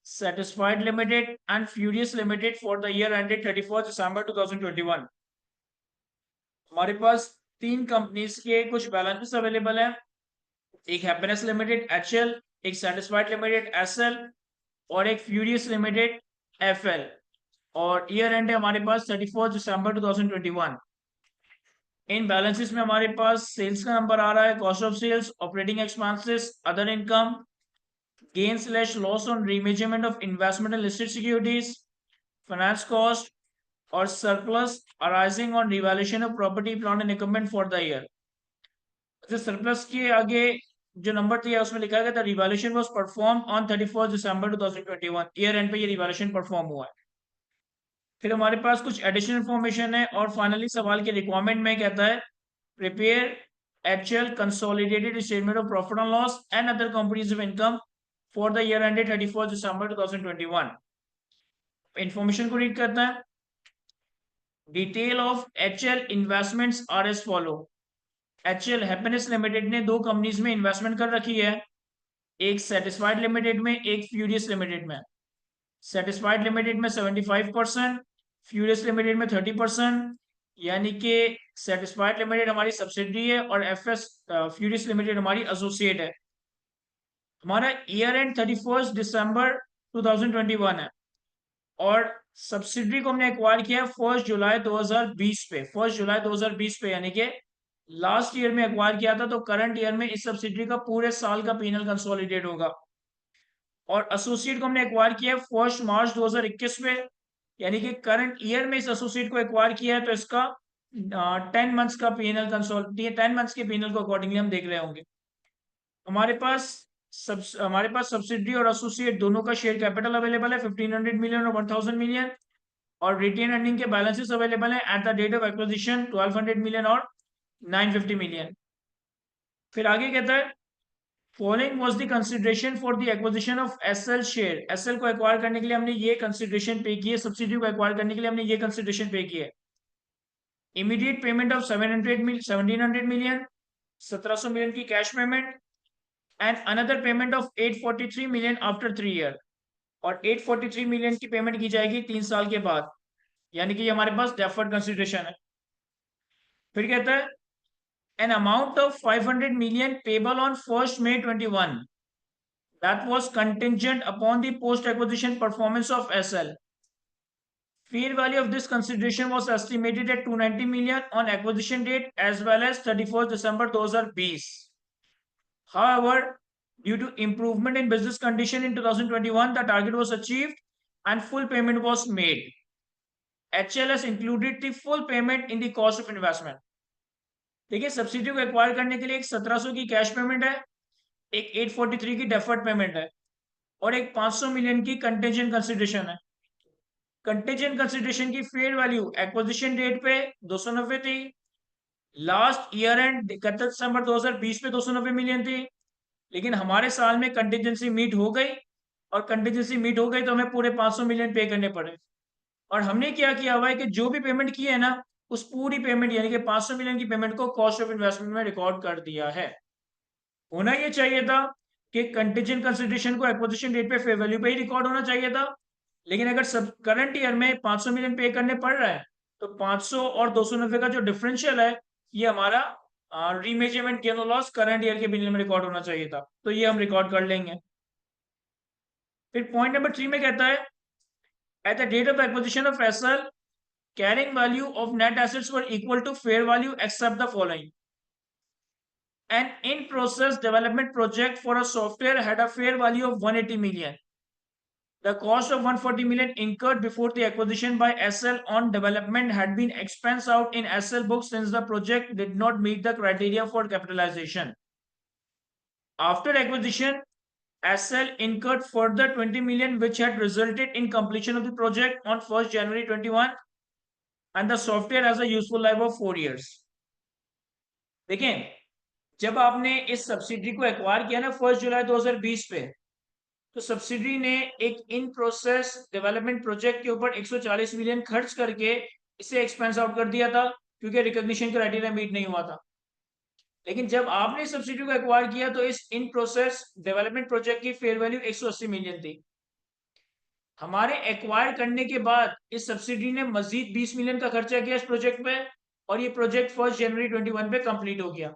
Satisfied Limited and Furious Limited for the year ended 31st December 2021. हमारे पास तीन companies के कुछ बैलेंसेस अवेलेबल हैं। एक हैप्पीनेस लिमिटेड HL, एक सेटिस्फाइड लिमिटेड SL और एक फ्यूरियस लिमिटेड FL। और ईयर एंड है हमारे पास 31st दिसंबर 2021। इन बैलेंसेस में हमारे पास सेल्स का नंबर आ रहा है, cost of sales, operating expenses, other income, gain/loss on remeasurement of investment in listed securities, finance cost और surplus arising on revaluation of property, plant and equipment for the year। Surplus के आगे जो number दिया उसमें लिखा गया था revaluation was perform on 31st December 2021। Year and पे ये रिवैल्यूएशन परफॉर्म हुआ है। फिर हमारे पास कुछ एडिशनल इंफॉर्मेशन है और फाइनली सवाल के रिक्वायरमेंट में कहता है prepare HL consolidated statement of profit and loss and other comprehensive income for the year ended 31st December 2021। Information को रीड करता है। Detail of HL investments are as follow. HL happiness limited ने दो companies में investment कर रखी है, एक सेटिस्फाइड लिमिटेड में, एक फ्यूरियस लिमिटेड में। सेटिस्फाइड लिमिटेड में 75%, फ्यूरियस लिमिटेड में 30%। यानी कि सेटिस्फाइड लिमिटेड हमारी सब्सिडरी है और फ्यूरियस लिमिटेड हमारी एसोसिएट है। हमारा ईयर एंड 31st दिसंबर 2021 है और सब्सिडरी को हमने एक्वायर किया 1 जुलाई 2020 पे। 1 जुलाई 2020 पे यानी कि लास्ट ईयर में एक्वायर किया था, तो करंट ईयर में इस सब्सिडरी का पूरे साल का P&L कंसोलिडेट होगा। और एसोसिएट को हमने एक्वायर किया है 1 मार्च 2021 पे, यानी कि करंट ईयर में इस एसोसिएट को एक्वायर किया है, तो इसका 10 मंथ्स का P&L कंसोलिडेट, 10 मंथ्स के P&L को अकॉर्डिंगली हम देख रहे होंगे। हमारे पास सब्सिडरी और एसोसिएट दोनों का शेयर कैपिटल अवेलेबल है 1500 मिलियन और 1000 मिलियन। और रिटेन अर्निंग के बैलेंसेस अवेलेबल है at the date of acquisition 1200 million और 950 मिलियन। फिर आगे कहता है following was the consideration for the acquisition of SL share. SL को एक्वायर करने के लिए हमने ये कंसीडरेशन पे की है, सब्सिडी को एक्वायर करने के लिए हमने ये कंसीडरेशन पे की है। Immediate payment of 1700 million, 1700 million की cash payment and another payment of 843 million after 3 year. और 843 मिलियन की पेमेंट की जाएगी 3 साल के बाद, यानी कि हमारे पास डेफर्ड कंसीडरेशन है। फिर कहता है an amount of 500 million payable on 1st May 21 that was contingent upon the post acquisition performance of SL. Fair value of this consideration was estimated at 290 million on acquisition date as well as 31st December 2020. However, due to improvement in business condition in 2021, the target was achieved and full payment was made. HL has included the full payment in the cost of investment. देखिए subsidy को acquire करने के लिए एक 1700 की cash payment है, एक 843 की डेफर्ड पेमेंट है और एक 500 मिलियन की कंटेंजेंट कंसिडरेशन है। कंटेंजेंट कंसिडरेशन की फेयर वैल्यू एक्विजिशन डेट पे 290 थी, लास्ट ईयर एंड 31 दिसंबर 2020 पे 290 मिलियन थी। लेकिन हमारे साल में कंटिजेंसी मीट हो गई और कंटिजेंसी मीट हो गई तो हमें पूरे 500 मिलियन पे करने पड़े। और हमने क्या किया हुआ है कि जो भी पेमेंट की है ना, उस पूरी पेमेंट यानी कि 500 मिलियन की पेमेंट को कॉस्ट ऑफ इन्वेस्टमेंट में रिकॉर्ड कर दिया है। होना ये चाहिए था कि कंटिजेंट कंसिडरेशन को एक्विजिशन डेट पे फेयर वैल्यू पे ही रिकॉर्ड होना चाहिए था। लेकिन अगर सब करंट ईयर में 500 मिलियन पे करने पड़ रहा है तो 500 और 290 का जो डिफरेंशियल है ये हमारा रीमेजरमेंट गेन और लॉस करंट ईयर के बिल में रिकॉर्ड होना चाहिए था, तो ये हम रिकॉर्ड कर लेंगे। फिर पॉइंट नंबर 3 में कहता है at the date of acquisition of SL carrying value of net assets were equal to fair value except the following. An in-process development project for a software had a fair value of 180 million. The cost of 140 million incurred before the acquisition by SL on development had been expensed out in SL books since the project did not meet the criteria for capitalization. After acquisition, SL incurred further 20 million which had resulted in completion of the project on 1st January 21 and the software has a useful life of 4 years. देखें, जब आपने इस subsidy को acquire किया ना 1 जुलाई 2020 पे, तो subsidy ने एक इन प्रोसेस डेवलपमेंट प्रोजेक्ट के ऊपर 140 मिलियन खर्च करके इसे एक्सपेंस आउट कर दिया था क्योंकि रिकॉग्निशन क्राइटेरिया मीट नहीं हुआ था। लेकिन जब आपने सब्सिडी को एक्वायर किया तो इस इन प्रोसेस डेवलपमेंट प्रोजेक्ट की फेयर वैल्यू 180 मिलियन थी। हमारे एक्वायर करने के बाद इस सब्सिडी ने मजीद 20 मिलियन का खर्चा किया इस प्रोजेक्ट पे, और ये प्रोजेक्ट 1 जनवरी 2021 पे कंप्लीट हो गया।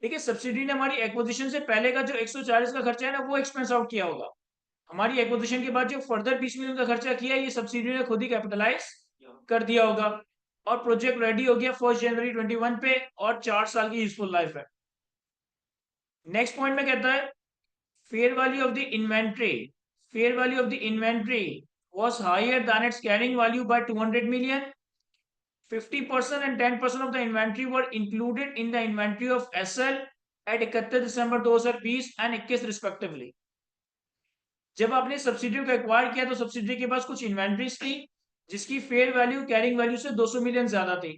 देखिए, सब्सिडी ने हमारी एक्विजिशन से पहले का जो 140 का खर्चा है ना, वो एक्सपेंस आउट किया होगा। हमारी एक्विजिशन के बाद जो फर्दर 20 मिलियन का खर्चा किया, ये सब्सिडी ने खुद ही कैपिटलाइज कर दिया होगा, और प्रोजेक्ट रेडी हो गया 1 जनवरी 2021 पे, और 4 साल की यूजफुल लाइफ है। नेक्स्ट पॉइंट में कहता है, fair value of the inventory was higher than its carrying value by 200 million. 50% and 10% of the inventory were included in the inventory of SL at 31 December 2020 and 21 respectively. जब आपने subsidy को acquire किया तो subsidy के पास कुछ inventories थी जिसकी fair value carrying value से 200 मिलियन ज्यादा थी।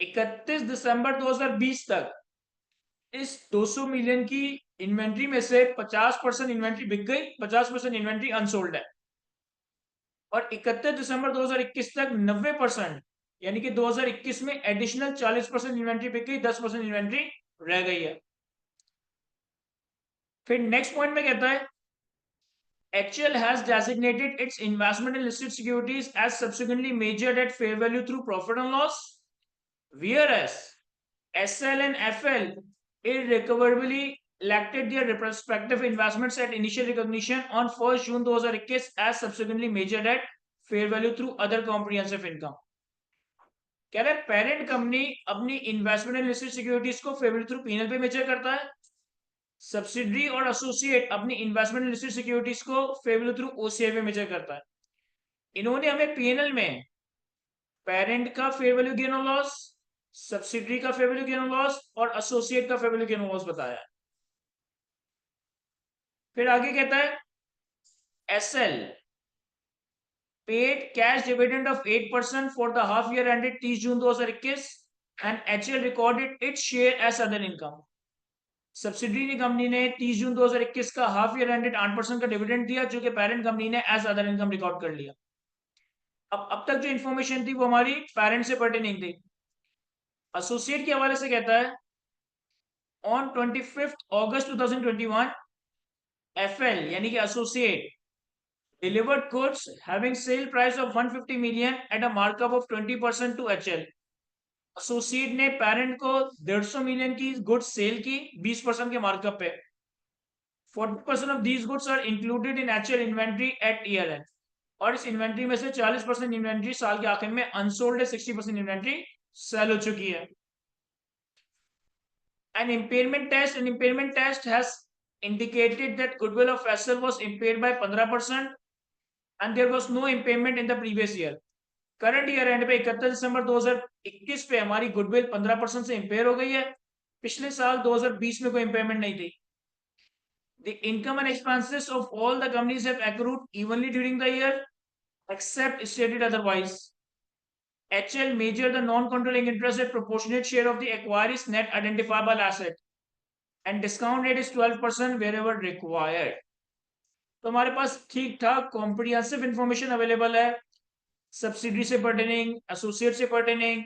31 दिसंबर 2020 तक इस 200 मिलियन की इन्वेंट्री में से 50% इन्वेंट्री बिक गई, 50% इन्वेंट्री अनसोल्ड है, और 31 दिसंबर 2021 तक 90%, यानी कि 2021 में एडिशनल 40% इन्वेंट्री बिक गई, 10% इन्वेंट्री रह गई है। फिर नेक्स्ट पॉइंट में कहता है, HL has designated its investment in listed securities as subsequently measured at fair value through profit and loss, whereas SL and FL irrecoverably elected their respective investments at initial recognition on 1 June 2021 as subsequently measured at fair value through other comprehensive income. कह रहे parent company अपनी investment इन listed securities को fair value through PNL पे major करता है, subsidiary और associate अपनी investment इन listed securities को फेयर वैल्यू थ्रू ओसीआई पे मेजर करता है। इन्होंने हमें पीएनएल में पेरेंट का फेयर वैल्यू गेन और लॉस, सब्सिडरी का फेयर वैल्यू गेन और लॉस, और एसोसिएट का फेयर वैल्यू गेन और लॉस बताया है। फिर आगे कहता है, SL paid cash dividend of 8% for the half year ended 30 June 2021 and HL recorded its share as other income. Subsidiary company ने 30 जून 2021 का हाफ ईयर एंडेड 8% का डिविडेंड दिया, जो कि पेरेंट कंपनी ने एज अदर इनकम रिकॉर्ड कर लिया। अब तक जो इन्फॉर्मेशन थी वो हमारी पेरेंट से पर्टेनिंग थी। एसोसिएट के हवाले से कहता है, ऑन 25 अगस्त 2021 FL यानी कि associate delivered goods having sale price of 150 million at a markup of 20% to HL. Associate ने पेरेंट को 150 मिलियन की गुड्स सेल की 20% के मार्कअप पे। 40% of these goods are included in HL inventory at year end, और इस inventory में से 40% इन्वेंट्री साल के आखिर में अनसोल्ड है, 60% इन्वेंट्री सेल हो चुकी है। An impairment test has indicated that goodwill of SL was impaired by 15% and there was no impairment in the previous year. Current year and पे 31 दिसंबर 2021 पे हमारी गुडविल 15% से इंपेयर हो गई है, पिछले साल 2020 में कोई इम्पेयरमेंट नहीं थी। The income and expenses of all the companies have accrued evenly during the year except stated otherwise. HL measure the non-controlling interest at proportionate share of the acquirer's net identifiable asset and discount rate is 12% wherever required. तो हमारे पास ठीक ठाक comprehensive information available है, subsidy से pertaining, associate से pertaining,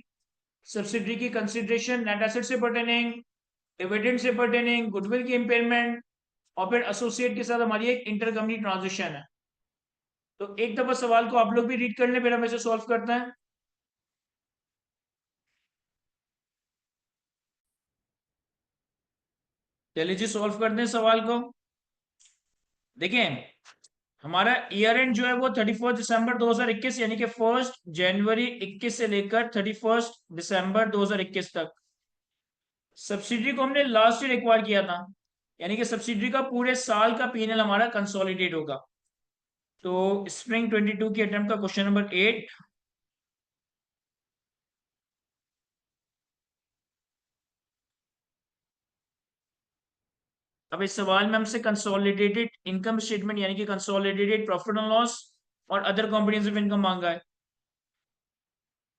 subsidy की consideration net asset से pertaining, dividend से पर्टेनिंग, गुडविल की इंपेयरमेंट, और फिर एसोसिएट के साथ हमारी एक इंटरकंपनी ट्रांजैक्शन है। तो एक दफा सवाल को आप लोग भी रीड कर लें, फिर हम इसे सॉल्व करते हैं। चलिए जी, सॉल्व करते हैं सवाल को। देखें, हमारा ईयर एंड जो है वो 31 दिसंबर 2021 यानी कि 1 जनवरी 21 से लेकर 31 दिसंबर 2021 तक। सब्सिडी को हमने लास्ट ईयर एक्वायर किया था, यानी कि सब्सिडी का पूरे साल का पीएनएल हमारा कंसोलिडेट होगा। तो स्प्रिंग 22 की अटेम्प्ट का क्वेश्चन नंबर 8, अब इस सवाल में हमसे कंसोलिडेटेड इनकम स्टेटमेंट यानी कि कंसोलिडेटेड प्रॉफिट एंड लॉस और अदर कॉम्प्रिहेंसिव इनकम मांगा है।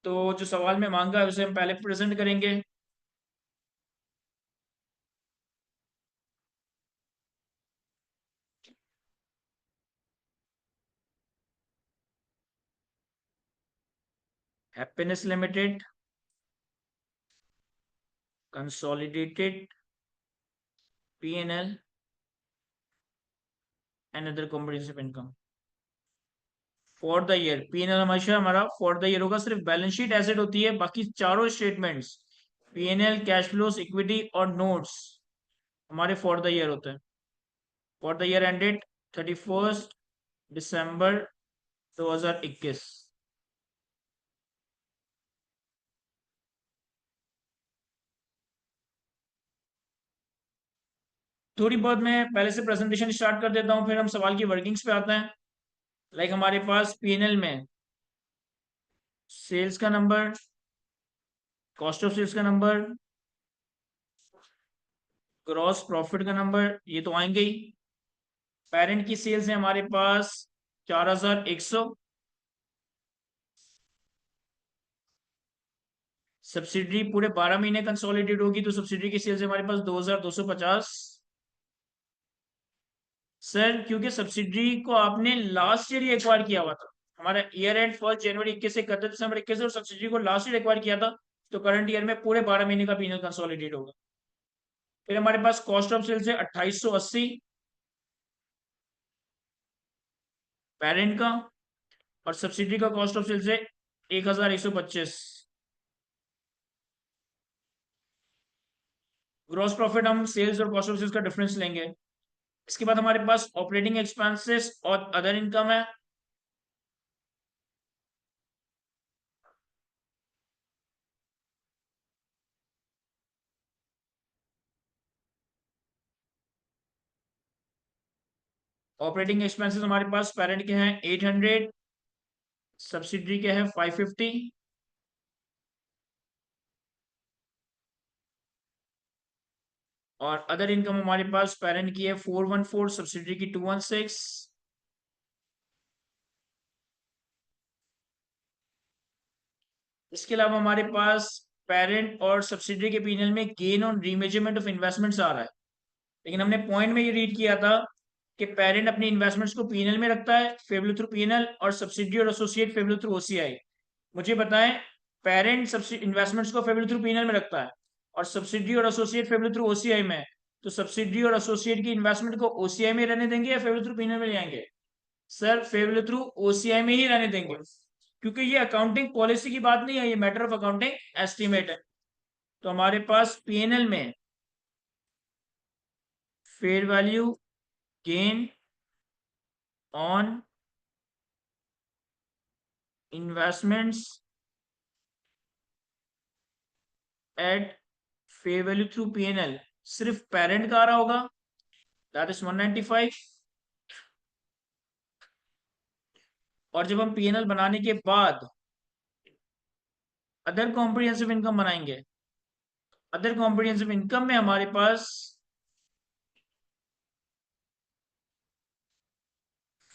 तो जो सवाल में मांगा है उसे हम पहले प्रेजेंट करेंगे। Happiness limited consolidated P&L and other comprehensive income for the year. PNL हमेशा हमारा फॉर द ईयर होगा, सिर्फ बैलेंस शीट एसेट होती है, बाकी चारों statements PNL, cash flows, equity और नोट्स हमारे फॉर द ईयर होते हैं। फॉर द ईयर एंडेड 31 दिसंबर 2021। थोड़ी बहुत मैं पहले से प्रेजेंटेशन स्टार्ट कर देता हूँ, फिर हम सवाल की वर्किंग्स पे आते हैं। लाइक हमारे पास पीएनएल में सेल्स का नंबर, कॉस्ट ऑफ सेल्स का नंबर, ग्रॉस प्रॉफिट का नंबर, ये तो आएंगे ही। पेरेंट की सेल्स है हमारे पास 4100, सब्सिडरी पूरे 12 महीने कंसोलिडेट होगी तो सब्सिडरी की सेल्स हमारे पास 2250। सर क्योंकि सब्सिडरी को आपने लास्ट ईयर ही एक्वायर किया हुआ था, हमारा ईयर एंड 1 जनवरी 21 से 31 दिसंबर 21 और सब्सिडरी को लास्ट ईयर एक्वायर किया था, तो करंट ईयर में पूरे 12 महीने का पीनल कंसोलिडेट होगा। फिर हमारे पास कॉस्ट ऑफ सेल्स है 2880 पेरेंट का, और सब्सिडरी का कॉस्ट ऑफ सेल्स है 1125। ग्रॉस प्रॉफिट हम सेल्स और कॉस्ट ऑफ सेल्स का डिफरेंस लेंगे। इसके बाद हमारे पास ऑपरेटिंग एक्सपेंसेस और अदर इनकम है। ऑपरेटिंग एक्सपेंसेस हमारे पास पेरेंट के हैं 800, सब्सिडरी के हैं 550, और अदर इनकम हमारे पास पेरेंट की है 414, सब्सिडरी की 216। इसके अलावा हमारे पास पेरेंट और सब्सिडरी के पीनल में gain on remeasurement of investments आ रहा है, लेकिन हमने पॉइंट में ये रीड किया था कि पेरेंट अपनी इन्वेस्टमेंट्स को पीएनएल में रखता है फेवरेबल थ्रू पीएनएल, और सब्सिडी और एसोसिएट फेवरेबल थ्रू ओसीआई। मुझे बताएं, पेरेंट इन्वेस्टमेंट्स को फेवरेबल थ्रू पीएनएल में रखता है और सब्सिडी और एसोसिएट फेवरेबल थ्रू ओसीआई में, तो सब्सिडी और एसोसिएट की इन्वेस्टमेंट को ओसीआई में रहने देंगे या फेवरेबल थ्रू पीएनएल में ले आएंगे? सर फेवरेबल थ्रू ओसीआई में ही रहने देंगे, क्योंकि ये अकाउंटिंग पॉलिसी की बात नहीं है, ये मैटर ऑफ अकाउंटिंग एस्टिमेट है। तो हमारे पास पीएनएल में fair value gain on investments at fair value through PNL सिर्फ पेरेंट का आ रहा होगा, दैट इज 195। और जब हम पीएनएल बनाने के बाद अदर कॉम्प्रिहेंसिव इनकम बनाएंगे, अदर कॉम्प्रिहेंसिव इनकम में हमारे पास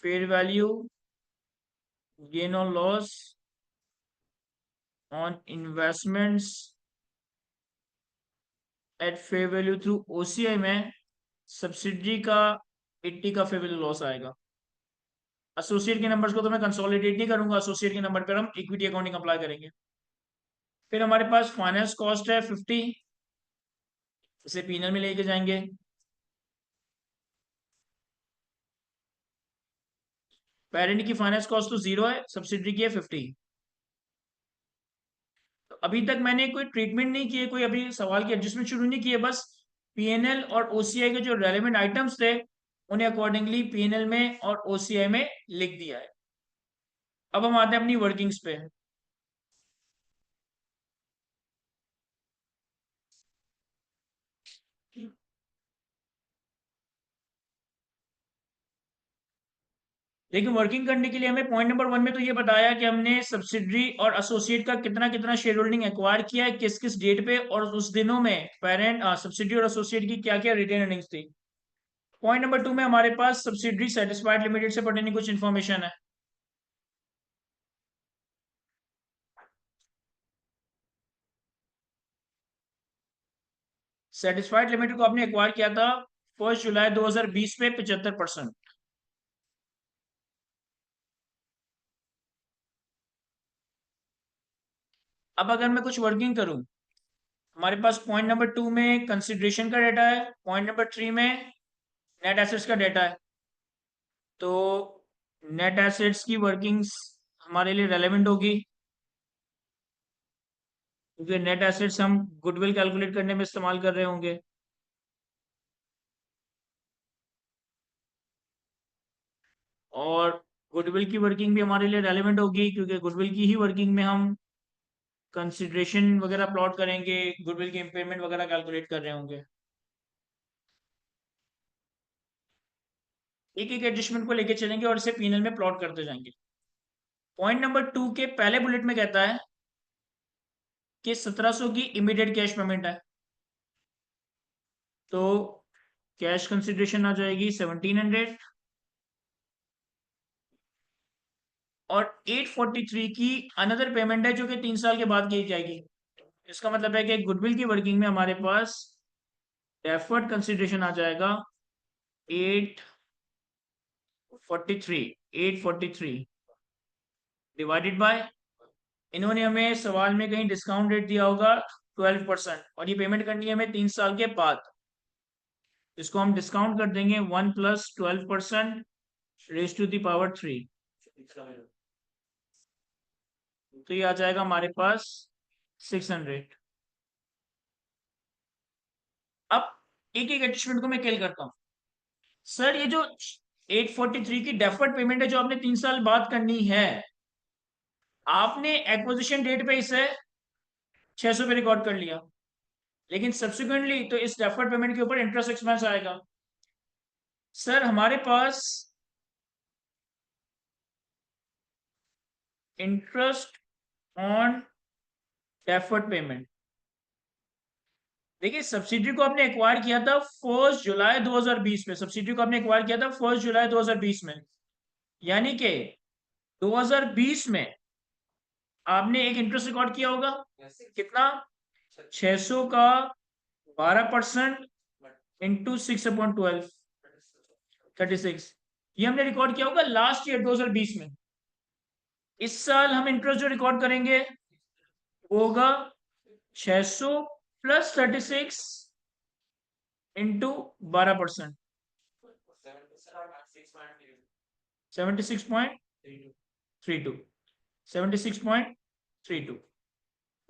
फेयर वैल्यू गेन और loss on investments at fair value through OCI में सब्सिडी का 80 का फेयर वैल्यू लॉस आएगा। एसोसिएट के नंबर्स को तो मैं कंसोलिडेट नहीं करूंगा, एसोसिएट के नंबर पर हम इक्विटी अकाउंटिंग अप्लाई करेंगे। फिर हमारे पास फाइनेंस कॉस्ट है 50, इसे पीनल में लेके जाएंगे। पेरेंट की फाइनेंस कॉस्ट तो 0 है, सब्सिडी की है 50। तो अभी तक मैंने कोई ट्रीटमेंट नहीं किए, कोई अभी सवाल की एडजस्टमेंट शुरू नहीं किए, बस पीएनएल और ओसीआई के जो रेलेवेंट आइटम्स थे उन्हें अकॉर्डिंगली पीएनएल में और ओसीआई में लिख दिया है। अब हम आते हैं अपनी वर्किंग्स पे। लेकिन वर्किंग करने के लिए हमें पॉइंट नंबर 1 में तो ये बताया कि हमने सब्सिडरी और एसोसिएट का कितना कितना शेयर होल्डिंग एक्वायर किया है, किस किस डेट पे, और उस दिनों में पेरेंट सब्सिडरी और एसोसिएट की क्या क्या रिटेन अर्निंग्स थी। पॉइंट नंबर 2 में हमारे पास सब्सिडरी सेटिस्फाइड लिमिटेड से पढ़ने की कुछ इन्फॉर्मेशन है। सेटिस्फाइड लिमिटेड को आपने एक्वायर किया था 1 जुलाई 2020 पे 75%। अब अगर मैं कुछ वर्किंग करूं, हमारे पास पॉइंट नंबर 2 में कंसिडरेशन का डेटा है, पॉइंट नंबर 3 में नेट एसेट्स का डेटा है। तो नेट एसेट्स की वर्किंग्स हमारे लिए रेलेवेंट होगी, क्योंकि नेट एसेट्स हम गुडविल कैलकुलेट करने में इस्तेमाल कर रहे होंगे। और गुडविल की वर्किंग भी हमारे लिए रेलेवेंट होगी, क्योंकि गुडविल की ही वर्किंग में हम कंसिडरेशन वगैरह प्लॉट करेंगे, गुडविल की इम्पेयरमेंट वगैरह कैलकुलेट कर रहे होंगे। एक एक एडजस्टमेंट को लेके चलेंगे और इसे पीएनएल में प्लॉट करते जाएंगे। पॉइंट नंबर 2 के पहले बुलेट में कहता है कि 1700 की इमीडिएट कैश पेमेंट है, तो कैश कंसिडरेशन आ जाएगी 1700, और 843 की अनदर पेमेंट है जो कि 3 साल के बाद की जाएगी। इसका मतलब है कि गुडविल की वर्किंग में हमारे पास डेफर्ड कंसिडरेशन आ जाएगा 843 डिवाइडेड बाय, इन्होंने हमें सवाल में कहीं डिस्काउंट रेट दिया होगा 12%, और ये पेमेंट करनी है हमें 3 साल के बाद। इसको हम डिस्काउंट कर देंगे 1 + 12% रेज टू द पावर 3, तो ये आ जाएगा हमारे पास 600। अब एक एक एडजस्टमेंट को मैं कैल करता हूँ। सर ये जो 843 की डेफर्ड पेमेंट है जो आपने 3 साल बाद करनी है, आपने एक्विजिशन डेट पे इसे 600 पे रिकॉर्ड कर लिया, लेकिन सब्सिक्वेंटली तो इस डेफर्ड पेमेंट के ऊपर इंटरेस्ट एक्सपेंस आएगा। सर हमारे पास इंटरेस्ट ऑन डेफर्ड पेमेंट, देखिए सब्सिडी को आपने एक्वायर किया था 1 जुलाई 2020 में, सब्सिडी को आपने एक्वायर किया था 1 जुलाई 2020 में, यानी कि 2020 में आपने एक इंटरेस्ट रिकॉर्ड किया होगा, कितना, 600 का 12% इंटू 6/12, 36, ये हमने रिकॉर्ड किया होगा लास्ट ईयर 2020 में। इस साल हम इंटरेस्ट जो रिकॉर्ड करेंगे वो होगा 600 + 36 इंटू 12%, 76.32, 76.32।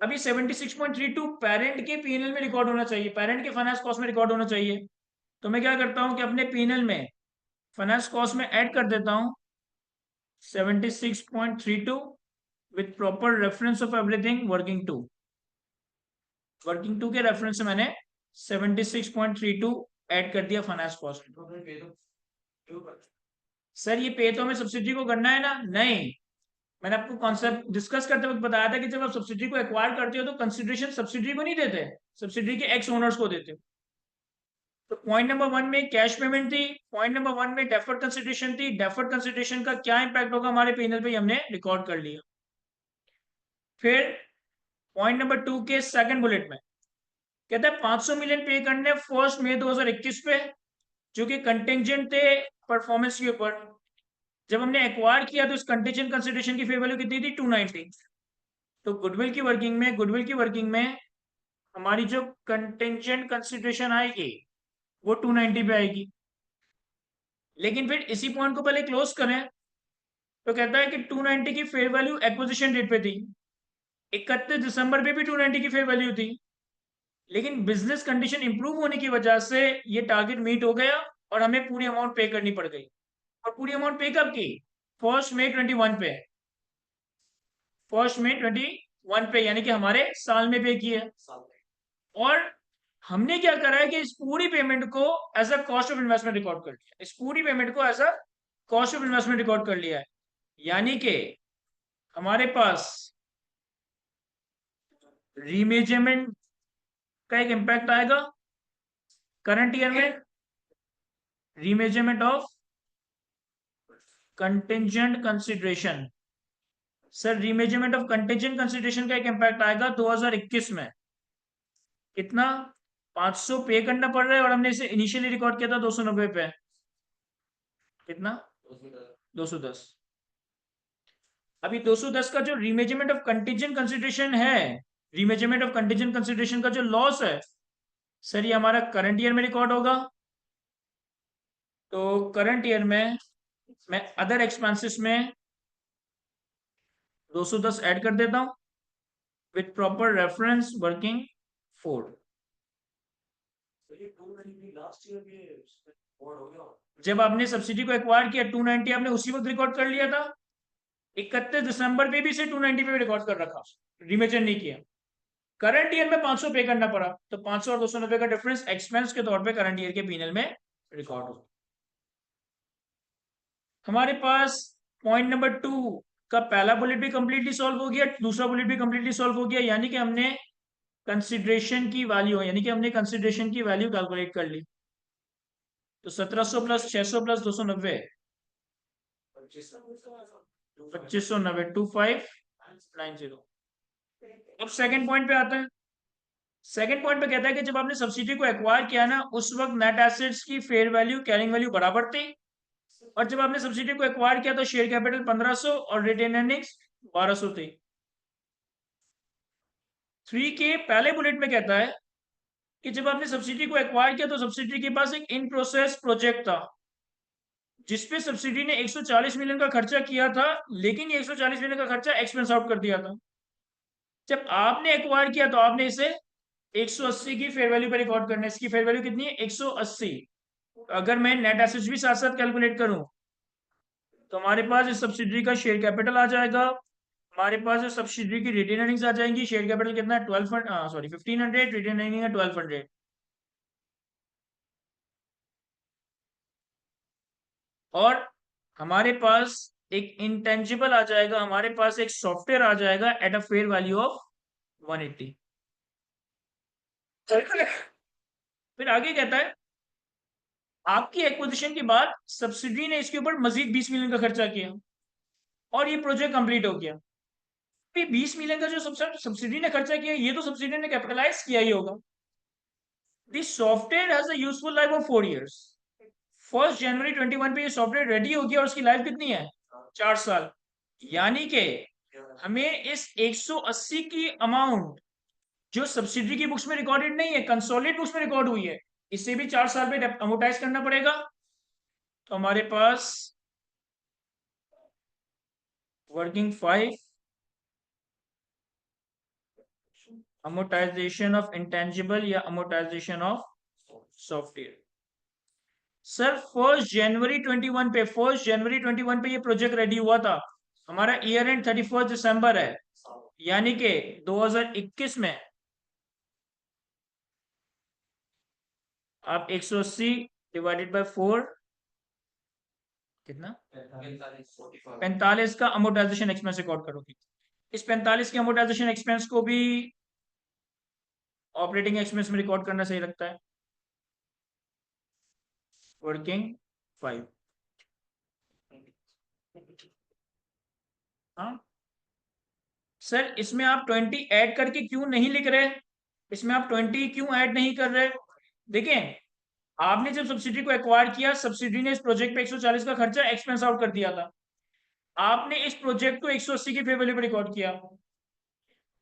अभी 76.32 पेरेंट के पीएनएल में रिकॉर्ड होना चाहिए, पेरेंट के फाइनेंस कॉस्ट में रिकॉर्ड होना चाहिए। तो मैं क्या करता हूं कि अपने पीएनएल में फाइनेंस कॉस्ट में ऐड कर देता हूं 76.32 with proper reference of everything working two के रेफरेंस से मैंने 76.32 ऐड कर दिया फाइनेंस कॉस्ट। सर ये पे तो हमें सब्सिडी को करना है ना? नहीं, मैंने आपको कॉन्सेप्ट डिस्कस करते वक्त बताया था कि जब आप सब्सिडी को एक्वायर करते हो तो कंसिडरेशन सब्सिडी को नहीं देते, सब्सिडी के एक्स ओनर्स को देते हो। तो पॉइंट नंबर 1 में कैश पेमेंट थी, पॉइंट नंबर 1 में डेफर्ड कंसिडरेशन थी, डेफर्ड कंसिडरेशन का क्या इंपैक्ट होगा हमारे पीएनएल पे हमने रिकॉर्ड कर लिया। फिर पॉइंट नंबर 2 के सेकंड बुलेट में कहता है 500 मिलियन पे करने 1 मई 2021 पे, जो कि कंटेंजेंट थे परफॉर्मेंस के ऊपर। जब हमने एक्वायर किया तो इस कंटेंजेंट कंसिडरेशन की फेयर वैल्यू कितनी थी, 290। तो गुडविल की वर्किंग में हमारी जो कंटेंजेंट कंसिडरेशन आएगी वो 290 पे आएगी। लेकिन फिर इसी पॉइंट को पहले क्लोज करें तो कहता है कि 290 की फेयर वैल्यू एक्विजिशन डेट पे थी, 31 दिसंबर पे भी 290 की फेयर वैल्यू थी, लेकिन बिजनेस कंडीशन इंप्रूव होने की वजह से ये टारगेट मीट हो गया और हमें पूरी अमाउंट पे करनी पड़ गई। और पूरी अमाउंट पे कब की? 1 मई 21 पे, 1 मई 21 पे, यानी कि हमारे साल में पे की है। और हमने क्या करा है कि इस पूरी पेमेंट को as a cost of investment record कर लिया, इस पूरी पेमेंट को as a cost of investment record कर लिया है, यानी कि हमारे पास रीमेजरमेंट का एक इंपैक्ट आएगा करंट ईयर में, remeasurement of contingent consideration. Sir remeasurement of contingent consideration का एक इंपैक्ट आएगा 2021 में, कितना, 500 पे करना पड़ रहा है और हमने इसे इनिशियली रिकॉर्ड किया था 290 पे, कितना, 210। अभी 210 का जो रीमेजरमेंट ऑफ कंटिंजेंट कंसिडरेशन है, रीमेजरमेंट ऑफ कंटिंजेंट कंसिडरेशन का जो लॉस है, सर ये हमारा करंट ईयर में रिकॉर्ड होगा। तो करंट ईयर में मैं अदर एक्सपेंसेस में 210 ऐड कर देता हूं विथ प्रॉपर रेफरेंस वर्किंग 4। जब आपने सब्सिडी को एक्वायर किया 290 आपने उसी वक्त रिकॉर्ड कर लिया था, 31 दिसंबर पे भी इसे 290 पे भी रिकॉर्ड कर रखा, रिमेजन नहीं किया। करंट ईयर में 500 पे करना पड़ा, तो 500 और 290 का डिफरेंस एक्सपेंस के तौर पे करंट ईयर के पीएनएल में रिकॉर्ड हो। हमारे पास पॉइंट नंबर 2 का पहला बुलेट भी कंप्लीटली सॉल्व हो गया, दूसरा बुलेट भी कंप्लीटली सॉल्व हो गया, यानी कि हमने कंसिडरेशन की वैल्यू, यानी कि हमने कंसिडरेशन की वैल्यू कैलकुलेट कर ली। तो 1700 प्लस 600 प्लस 290 2590 2590। अब सेकंड पॉइंट पे आता है। सेकंड पॉइंट पे कहता है कि जब आपने सब्सिडी को एक्वायर किया ना, उस वक्त नेट एसेट्स की फेयर वैल्यू कैरिंग वैल्यू बराबर थी, और जब आपने सब्सिडी को एक्वायर किया तो शेयर कैपिटल 1500 और रिटेन अर्निंग्स 1200 थी। 3 के पहले बुलेट में कहता है कि जब आपने सब्सिडी को एक्वायर किया तो सब्सिडी के पास एक इन प्रोसेस प्रोजेक्ट था जिसपे सब्सिडी ने 140 मिलियन का खर्चा किया था, लेकिन ये 140 मिलियन का खर्चा एक्सपेंस आउट कर दिया था। जब आपने एक्वायर किया तो आपने इसे 180 की फेयर वैल्यू पर रिकॉर्ड करना है। इसकी फेयर वैल्यू कितनी है? 180। अगर मैं नेट एसेट्स भी साथ साथ कैलकुलेट करूं तो हमारे पास इस सब्सिडी का शेयर कैपिटल आ जाएगा, हमारे पास इस सब्सिडी की रिटेन अर्निंग्स आ जाएंगी। शेयर कैपिटल कितना है? 12 सॉरी 1500, रिटेन अर्निंग है 1200। और हमारे पास एक इंटेंजिबल आ जाएगा, हमारे पास एक सॉफ्टवेयर आ जाएगा at a fair value of 180। फिर आगे कहता है आपकी एक्विजिशन के बाद सब्सिडी ने इसके ऊपर मजीद 20 मिलियन का खर्चा किया और ये प्रोजेक्ट कंप्लीट हो गया। 20 मिलियन का जो सब्सिडी ने खर्चा किया, ये तो सब्सिडी ने कैपिटलाइज किया ही होगा। This software has a useful life of 4 years. 1 जनवरी 21 पे ये सॉफ्टवेयर रेडी हो गया और उसकी लाइफ कितनी है? 4 साल। यानी कि हमें इस 180 की अमाउंट जो सब्सिडी की बुक्स में रिकॉर्डेड नहीं है, कंसोलिडेटेड बुक्स में रिकॉर्ड हुई है, इसे भी 4 साल में अमोर्टाइज करना पड़ेगा। तो हमारे पास वर्किंग 5 अमोर्टाइजेशन ऑफ इंटेंजिबल या अमोर्टाइजेशन ऑफ सॉफ्टवेयर। सर 1 जनवरी 21 पे 1 जनवरी 21 पे ये प्रोजेक्ट रेडी हुआ था, हमारा ईयर एंड 31 दिसंबर है, यानी कि 2021 में आप 180 डिवाइडेड बाय 4 कितना 45 का अमोर्टाइजेशन एक्सपेंस रिकॉर्ड करोगे। इस 45 के अमोर्टाइजेशन एक्सपेंस को भी ऑपरेटिंग एक्सपेंस में रिकॉर्ड करना सही लगता है। वर्किंग 5। हाँ सर, इसमें आप 20 ऐड करके क्यों नहीं लिख रहे? इसमें आप 20 क्यों ऐड नहीं कर रहे? देखें, आपने जब सब्सिडी को एक्वायर किया, सब्सिडी ने इस प्रोजेक्ट पे 140 का खर्चा एक्सपेंस आउट कर दिया था। आपने इस प्रोजेक्ट को 180 की फेयर वैल्यू पर रिकॉर्ड किया।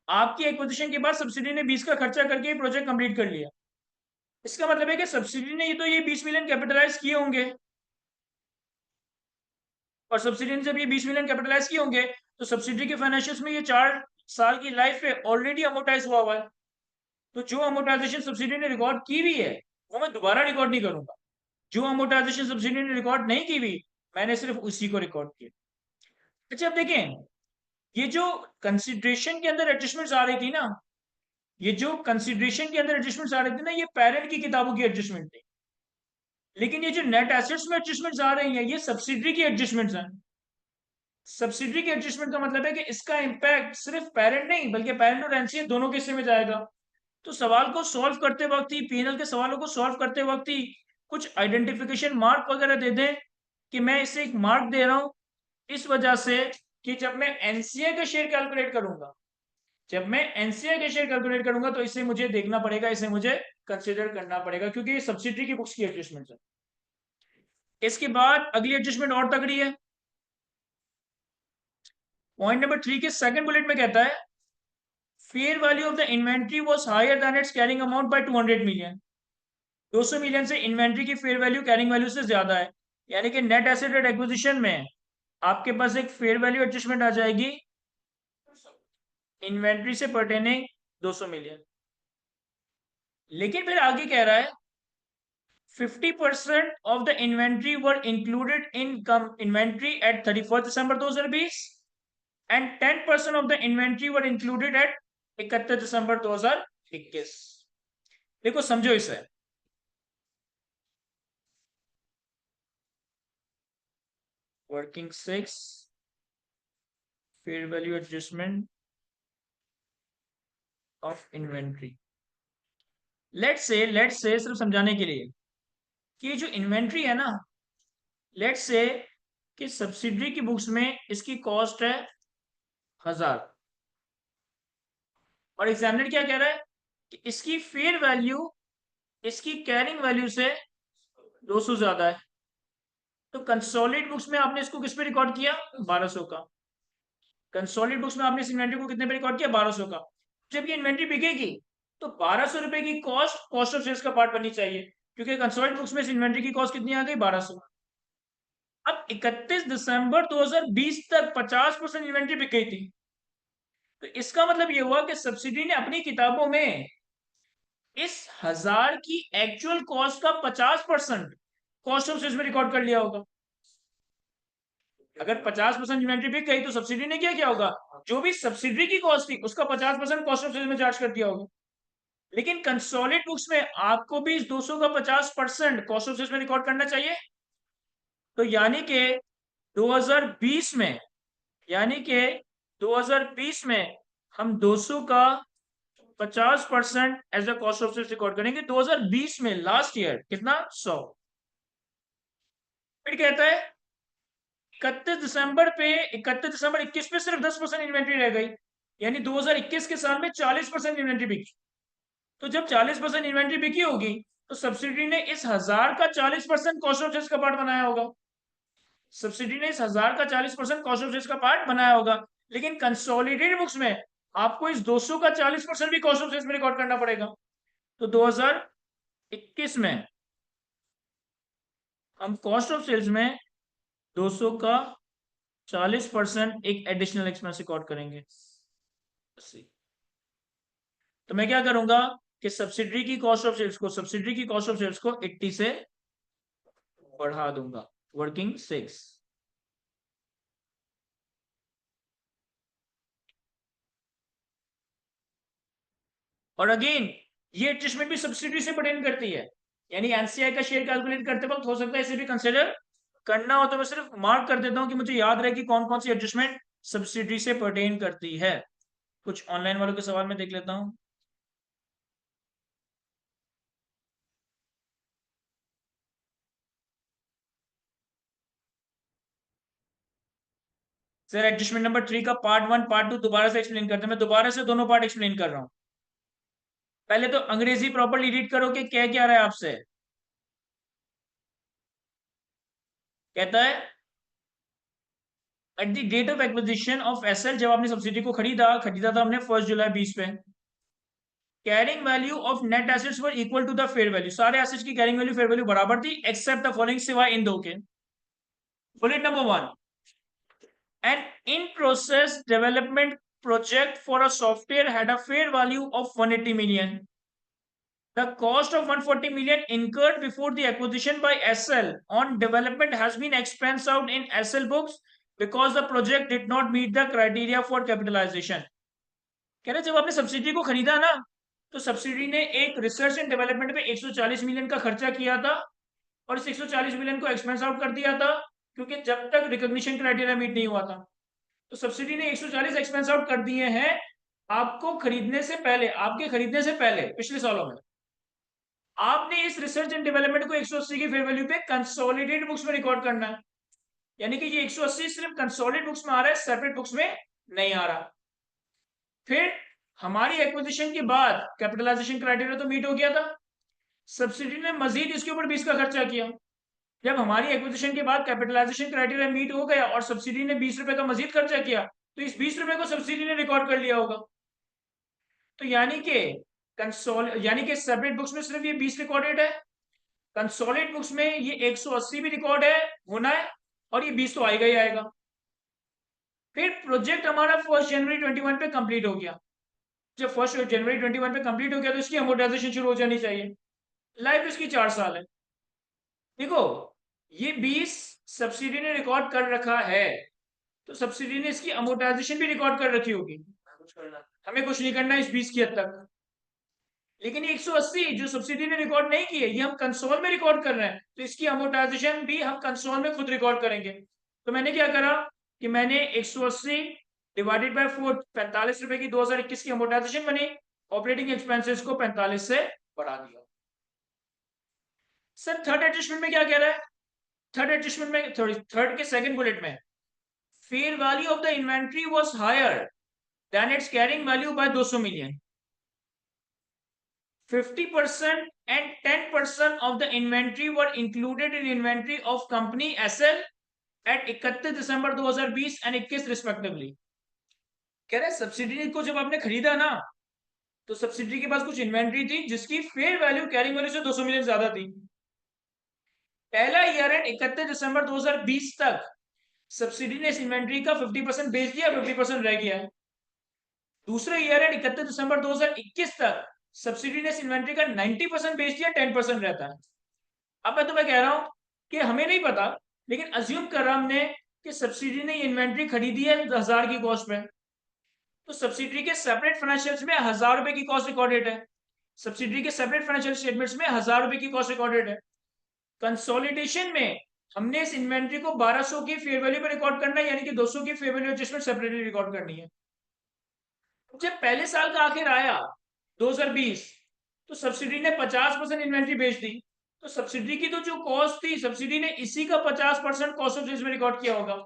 आपकी एक्विजिशन के बाद सब्सिडी ने 20 का खर्चा करके प्रोजेक्ट कंप्लीट कर लिया। इसका मतलब है कि सब्सिडी ने ये 20 मिलियन कैपिटलाइज किए होंगे, और सब्सिडी ने जब ये 20 मिलियन कैपिटलाइज किए होंगे तो सब्सिडी के फाइनेंशियल्स में ये 4 साल की लाइफ पे ऑलरेडी अमोर्टाइज हुआ हुआ है। तो जो अमोर्टाइजेशन सब्सिडी ने रिकॉर्ड की हुई है वो मैं दोबारा रिकॉर्ड नहीं करूंगा। जो अमोर्टाइजेशन सब्सिडी ने रिकॉर्ड नहीं की हुई, मैंने सिर्फ उसी को रिकॉर्ड किया। अच्छा, अब देखें, ये जो कंसिडरेशन के अंदर एडजस्टमेंट्स आ रही थी ना, ये जो कंसिडरेशन के अंदर एडजस्टमेंट्स आ रही थी ना, ये पेरेंट की किताबों की एडजस्टमेंट थी। लेकिन ये जो नेट एसेट्स में एडजस्टमेंट्स आ रही हैं, ये सब्सिडी की एडजस्टमेंट्स हैं। सब्सिडी की एडजस्टमेंट का मतलब है कि इसका इंपैक्ट सिर्फ पेरेंट नहीं बल्कि पेरेंट और एनसीए दोनों के हिस्से में जाएगा। तो सवाल को सॉल्व करते वक्त ही, पीएनएल के सवालों को सॉल्व करते वक्त ही कुछ आइडेंटिफिकेशन मार्क वगैरह दे दें कि मैं इसे एक मार्क दे रहा हूं इस वजह से कि जब मैं एनसीए का शेयर कैलकुलेट करूंगा, जब मैं एनसीए का शेयर कैलकुलेट करूंगा तो इसे मुझे देखना पड़ेगा, इसे मुझे कंसिडर करना पड़ेगा, क्योंकि ये सब्सिडी की बुक्स की एडजस्टमेंट है। इसके बाद अगली एडजस्टमेंट और तगड़ी है। पॉइंट नंबर 3 के सेकंड बुलेट में कहता है fair value of the inventory was higher than its carrying amount by 200 million. 200 million से इन्वेंट्री की फेयर वैल्यू कैरिंग वैल्यू से ज्यादा है। यानी कि नेट एसेट एट एक्विजिशन में आपके पास एक फेयर वैल्यू एडजस्टमेंट आ जाएगी इन्वेंट्री से पर्टेनिंग 200 मिलियन। लेकिन फिर आगे कह रहा है 50% of the inventory were included in inventory at 31st December 2020 and 10% of the inventory were included at 31 दिसंबर 2021। देखो समझो इसे, working 6 fair value adjustment of inventory. Let's say सिर्फ समझाने के लिए कि जो इन्वेंट्री है ना, लेट्स से कि सब्सिडरी की बुक्स में इसकी कॉस्ट है 1000 और एग्जामिनर क्या कह रहा है कि इसकी फेयर वैल्यू इसकी कैरिंग वैल्यू से 200 ज्यादा है। तो कंसोलिडेट बुक्स में आपने इसको किस पे रिकॉर्ड किया? 1200 का। कंसोलिडेट बुक्स में आपने इस इन्वेंट्री को कितने पे रिकॉर्ड किया? 1200 का। जब ये इन्वेंट्री बिकेगी तो 1200 रुपए की कॉस्ट ऑफ सेल्स का पार्ट बननी चाहिए, क्योंकि कंसोलिडेट बुक्स में इस इन्वेंट्री की कॉस्ट कितनी आ गई? 1200। अब 31 दिसंबर 2020 तक 50% इन्वेंट्री बिक गई थी। तो इसका मतलब ये हुआ कि सब्सिडी ने अपनी किताबों में इस 1000 की एक्चुअल कॉस्ट का 50% कॉस्ट ऑफ सेल्स में रिकॉर्ड कर लिया होगा। अगर 50% इन्वेंट्री बिक गई तो सब्सिडी ने क्या किया होगा? जो भी सब्सिडी की कॉस्ट थी उसका 50% कॉस्ट ऑफ सेल्स में चार्ज कर दिया होगा। लेकिन कंसोलिडेट बुक्स में आपको भी इस 200 का 50% कॉस्ट ऑफ सेल्स में रिकॉर्ड करना चाहिए। तो यानी कि 2020 में यानी कि 2020 में हम 200 का 50% as a cost of sales record करेंगे। 2020 में लास्ट ईयर कितना? 100। फिर कहता है 31 दिसंबर 21 पे सिर्फ 10% इन्वेंट्री रह गई, यानी 2021 के साल में 40% इन्वेंट्री बिकी। तो जब 40% इन्वेंट्री बिकी होगी तो सब्सिडी ने इस 1000 का 40% कॉस्ट ऑफ सेल्स का पार्ट बनाया होगा। सब्सिडी ने इस 1000 का 40% कॉस्ट ऑफ सेल्स का पार्ट बनाया होगा। लेकिन कंसोलिडेटेड बुक्स में आपको इस 200 का 40% भी कॉस्ट ऑफ सेल्स में रिकॉर्ड करना पड़ेगा। तो 2021 में हम कॉस्ट ऑफ सेल्स में 200 का 40% एक एडिशनल एक्सपेंस रिकॉर्ड करेंगे। तो मैं क्या करूंगा कि सब्सिडरी की कॉस्ट ऑफ सेल्स को 80 से बढ़ा दूंगा, वर्किंग 6। और अगेन ये एडजस्टमेंट भी सब्सिडी से पर्टेन करती है, यानी एनसीआई का शेयर कैलकुलेट करते वक्त हो सकता है इसे भी कंसिडर करना हो। तो मैं सिर्फ मार्क कर देता हूं कि मुझे याद रहे कि कौन कौन सी एडजस्टमेंट सब्सिडी से पर्टेन करती है। कुछ ऑनलाइन वालों के सवाल में देख लेता हूं। सर एडजस्टमेंट नंबर 3 का पार्ट 1 पार्ट 2 दोबारा से एक्सप्लेन करते हैं। मैं दोबारा से दोनों पार्ट एक्सप्लेन कर रहा हूं। पहले तो अंग्रेजी प्रॉपर्ली रीड करो कि क्या रहा है आपसे। कहता है at the date of acquisition of SL, जब आपने सब्सिडी को खरीदा था हमने 1 जुलाई 20 पे, carrying value of net assets were equal to the fair value. सारे एसेट्स की कैरिंग वैल्यू फेयर वैल्यू बराबर थी एक्सेप्ट द फॉलोइंग, सिवाय इन दो के। Bullet number 1, an in process development project for a software had a fair value of 180 million. The cost of 140 million incurred before the acquisition by SL on development has been expensed out in SL books because the project did not meet the criteria for capitalization. कह रहे जब आपने subsidy को खरीदा ना, तो subsidy ने एक रिसर्च एंड डेवलपमेंट पे 140 मिलियन का खर्चा किया था और इस 140 मिलियन को एक्सपेंस आउट कर दिया था, क्योंकि जब तक रिकॉग्निशन क्राइटेरिया मीट नहीं हुआ था। तो सब्सिडी ने 140 एक्सपेंस आउट कर दिए हैं आपको खरीदने से पहले, आपके खरीदने से पहले पिछले सालों में। आपने इस रिसर्च एंड डेवलपमेंट को 180 की फेयर वैल्यू पे कंसोलिडेटेड बुक्स में रिकॉर्ड करना है, यानी कि ये 180 सिर्फ कंसोलिडेटेड बुक्स में आ रहा है, सेपरेट बुक्स में नहीं आ रहा। फिर हमारी एक्विजिशन के बाद कैपिटलाइजेशन क्राइटेरिया तो मीट हो गया था, सब्सिडी ने मजीद इसके ऊपर 20 का खर्चा किया। जब हमारी एक्विजिशन के बाद कैपिटलाइजेशन क्राइटेरिया मीट हो गया और सब्सिडी ने 20 रुपए का मजीद खर्चा किया, तो इस 20 रुपए को सब्सिडी ने रिकॉर्ड कर लिया होगा। तो यानी कि सेपरेट बुक्स में सिर्फ ये 20 रिकॉर्डेड है कंसोलिडेटेड बुक्स में ये 180 भी रिकॉर्ड है होना है, और ये 20 तो आएगा ही आएगा। फिर प्रोजेक्ट हमारा 1 जनवरी 2021 पे कंप्लीट हो गया। जब 1 जनवरी 2021 पे कंप्लीट हो गया तो इसकी अमोर्टाइजेशन शुरू हो जानी चाहिए। लाइफ इसकी 4 साल है। देखो, ये 20 सब्सिडी ने रिकॉर्ड कर रखा है, तो सब्सिडी ने इसकी अमोर्टाइजेशन भी रिकॉर्ड कर रखी होगी। हमें कुछ नहीं करना इस 20 की हद तक। लेकिन 180 जो सब्सिडी ने रिकॉर्ड नहीं की है, ये हम कंसोल में रिकॉर्ड कर रहे हैं, तो इसकी अमोर्टाइजेशन भी हम कंसोल में खुद रिकॉर्ड करेंगे। तो मैंने क्या करा कि मैंने 180 डिवाइडेड बाय 4, 45 रुपए की 2021 की अमोर्टाइजेशन बनी, ऑपरेटिंग एक्सपेंसेस को 45 से बढ़ा दिया। सर थर्ड एडजस्टमेंट में क्या कह रहा है? थर्ड एडजस्टमेंट में, थर्ड के सेकंड बुलेट में, fair value of the inventory was higher than its carrying value by 200 million. 50% and 10% of the inventory were included in inventory of company SL at 31 December 2020 and 21 respectively. कह रहे subsidy को जब आपने खरीदा ना, तो subsidy के पास कुछ इन्वेंट्री थी जिसकी फेयर वैल्यू कैरिंग वैल्यू से 200 मिलियन ज्यादा थी। पहला ईयर एंड 31 दिसंबर 2020 तक सब्सिडी ने इस इन्वेंट्री का 50% बेच दिया, 50% रह गया। दूसरे ईयर एंड 31 दिसंबर 2021 तक सब्सिडी ने इस इन्वेंट्री का 90% बेच दिया, 10% रहता है। अब मैं तुम्हें कह रहा हूं कि हमें नहीं पता, लेकिन अज्यूम कर रहा हमने कि सब्सिडी ने इन्वेंट्री खरीदी है 1000 की कॉस्ट में, तो सब्सिडी के सेपरेट फाइनेंशियल्स में 1000 रुपए की कॉस्ट रिकॉर्डेड है। सब्सिडी के सेपरेट फाइनेंशियल स्टेटमेंट्स में 1000 रुपए की कॉस्ट रिकॉर्डेड है। कंसोलिडेशन में हमने इस इन्वेंट्री को 1200 की फेयर वैल्यू पर रिकॉर्ड करना है, यानी कि 200 की fair value adjustment separately record करनी है। जब पहले साल का आखिर आया 2020, तो सब्सिडी ने 50% इन्वेंट्री बेच दी, तो सब्सिडी की तो जो कॉस्ट थी, सब्सिडी ने इसी का 50% कॉस्ट ऑफ सेल्स में रिकॉर्ड किया होगा।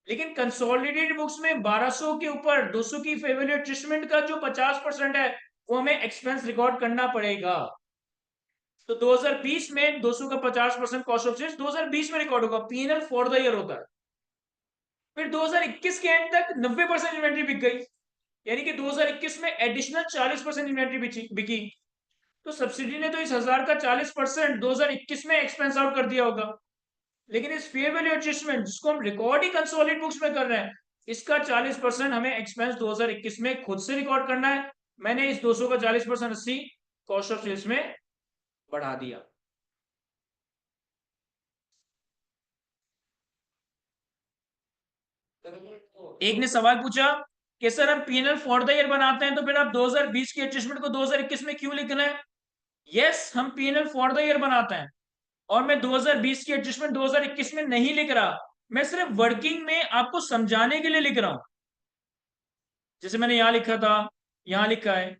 लेकिन कंसोलिडेटेड बुक्स में 1200 के ऊपर 200 की फेयर वैल्यू एडजस्टमेंट का जो 50% है, वो हमें एक्सपेंस रिकॉर्ड करना पड़ेगा। तो 2020 में 200 का 50% कॉस्ट ऑफ सेल्स 2020 में रिकॉर्ड होगा, पीएनएल फॉर द ईयर होता है। फिर 2021 के एंड तक 90% इन्वेंट्री बिक गई, यानी कि 2021 में एडिशनल 40% इन्वेंट्री बिकी। तो सब्सिडी ने तो इस 1000 का 40% 2021 में एक्सपेंस आउट कर दिया होगा, लेकिन इस फेयर वैल्यू एडजस्टमेंट जिसको हम रिकॉर्ड ही कंसोलिडेटेड बुक्स में कर रहे हैं, इसका 40% हमें एक्सपेंस 2021 में खुद से रिकॉर्ड करना है। मैंने इस 200 का 40% 80 कॉस्ट ऑफ सेल्स में बढ़ा दिया। एक ने सवाल पूछा कि सर हम पीएनएल फॉर द ईयर बनाते हैं, तो फिर आप 2020 की एडजस्टमेंट को 2021 में क्यों लिख रहे हैं? यस, हम पीएनएल फॉर द ईयर बनाते हैं, और मैं 2020 की एडजस्टमेंट 2021 में नहीं लिख रहा, मैं सिर्फ वर्किंग में आपको समझाने के लिए लिख रहा हूं। जैसे मैंने यहां लिखा था, यहां लिखा है,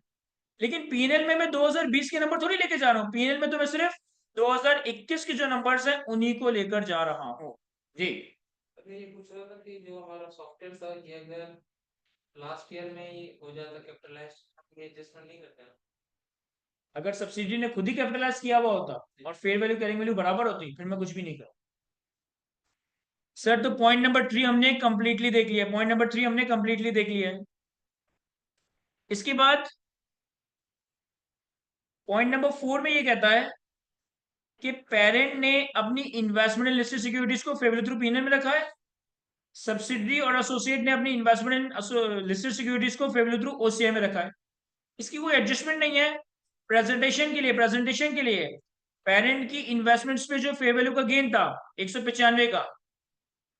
लेकिन पीएनएल में मैं 2020 के नंबर थोड़ी लेके जा रहा हूं। पीएनएल में तो मैं सिर्फ 2021 के जो नंबर्स हैं उन्हीं को लेकर जा रहा हूं। जी, अभी ये पूछ रहा था कि जो हमारा सॉफ्टवेयर था, ये अगर लास्ट ईयर में ही हो जाता कैपिटलाइज, ये एडजस्टमेंट नहीं करते हैं? अगर सब्सिडी ने खुद ही कैपिटलाइज किया हुआ होता और फेयर वैल्यू कैरिंग वैल्यू बराबर होती, फिर मैं कुछ भी नहीं करूँ। सर तो पॉइंट नंबर 3 हमने कंप्लीटली देख लिया, पॉइंट नंबर 3 हमने कंप्लीटली देख लिया है। इसके बाद पॉइंट नंबर 4 में ये कहता है कि पेरेंट ने अपनी इन्वेस्टमेंट लिस्टेड सिक्योरिटीज को फेयर वैल्यू थ्रू पीएनएल में रखा है, सब्सिडरी और एसोसिएट ने अपनी इन्वेस्टमेंट लिस्टेड सिक्योरिटीज को फेयर वैल्यू थ्रू ओसीआई में रखा है। इसकी कोई एडजस्टमेंट नहीं है। प्रेजेंटेशन के लिए पेरेंट की इन्वेस्टमेंट्स पे जो फेयर वैल्यू का गेन था 195 का,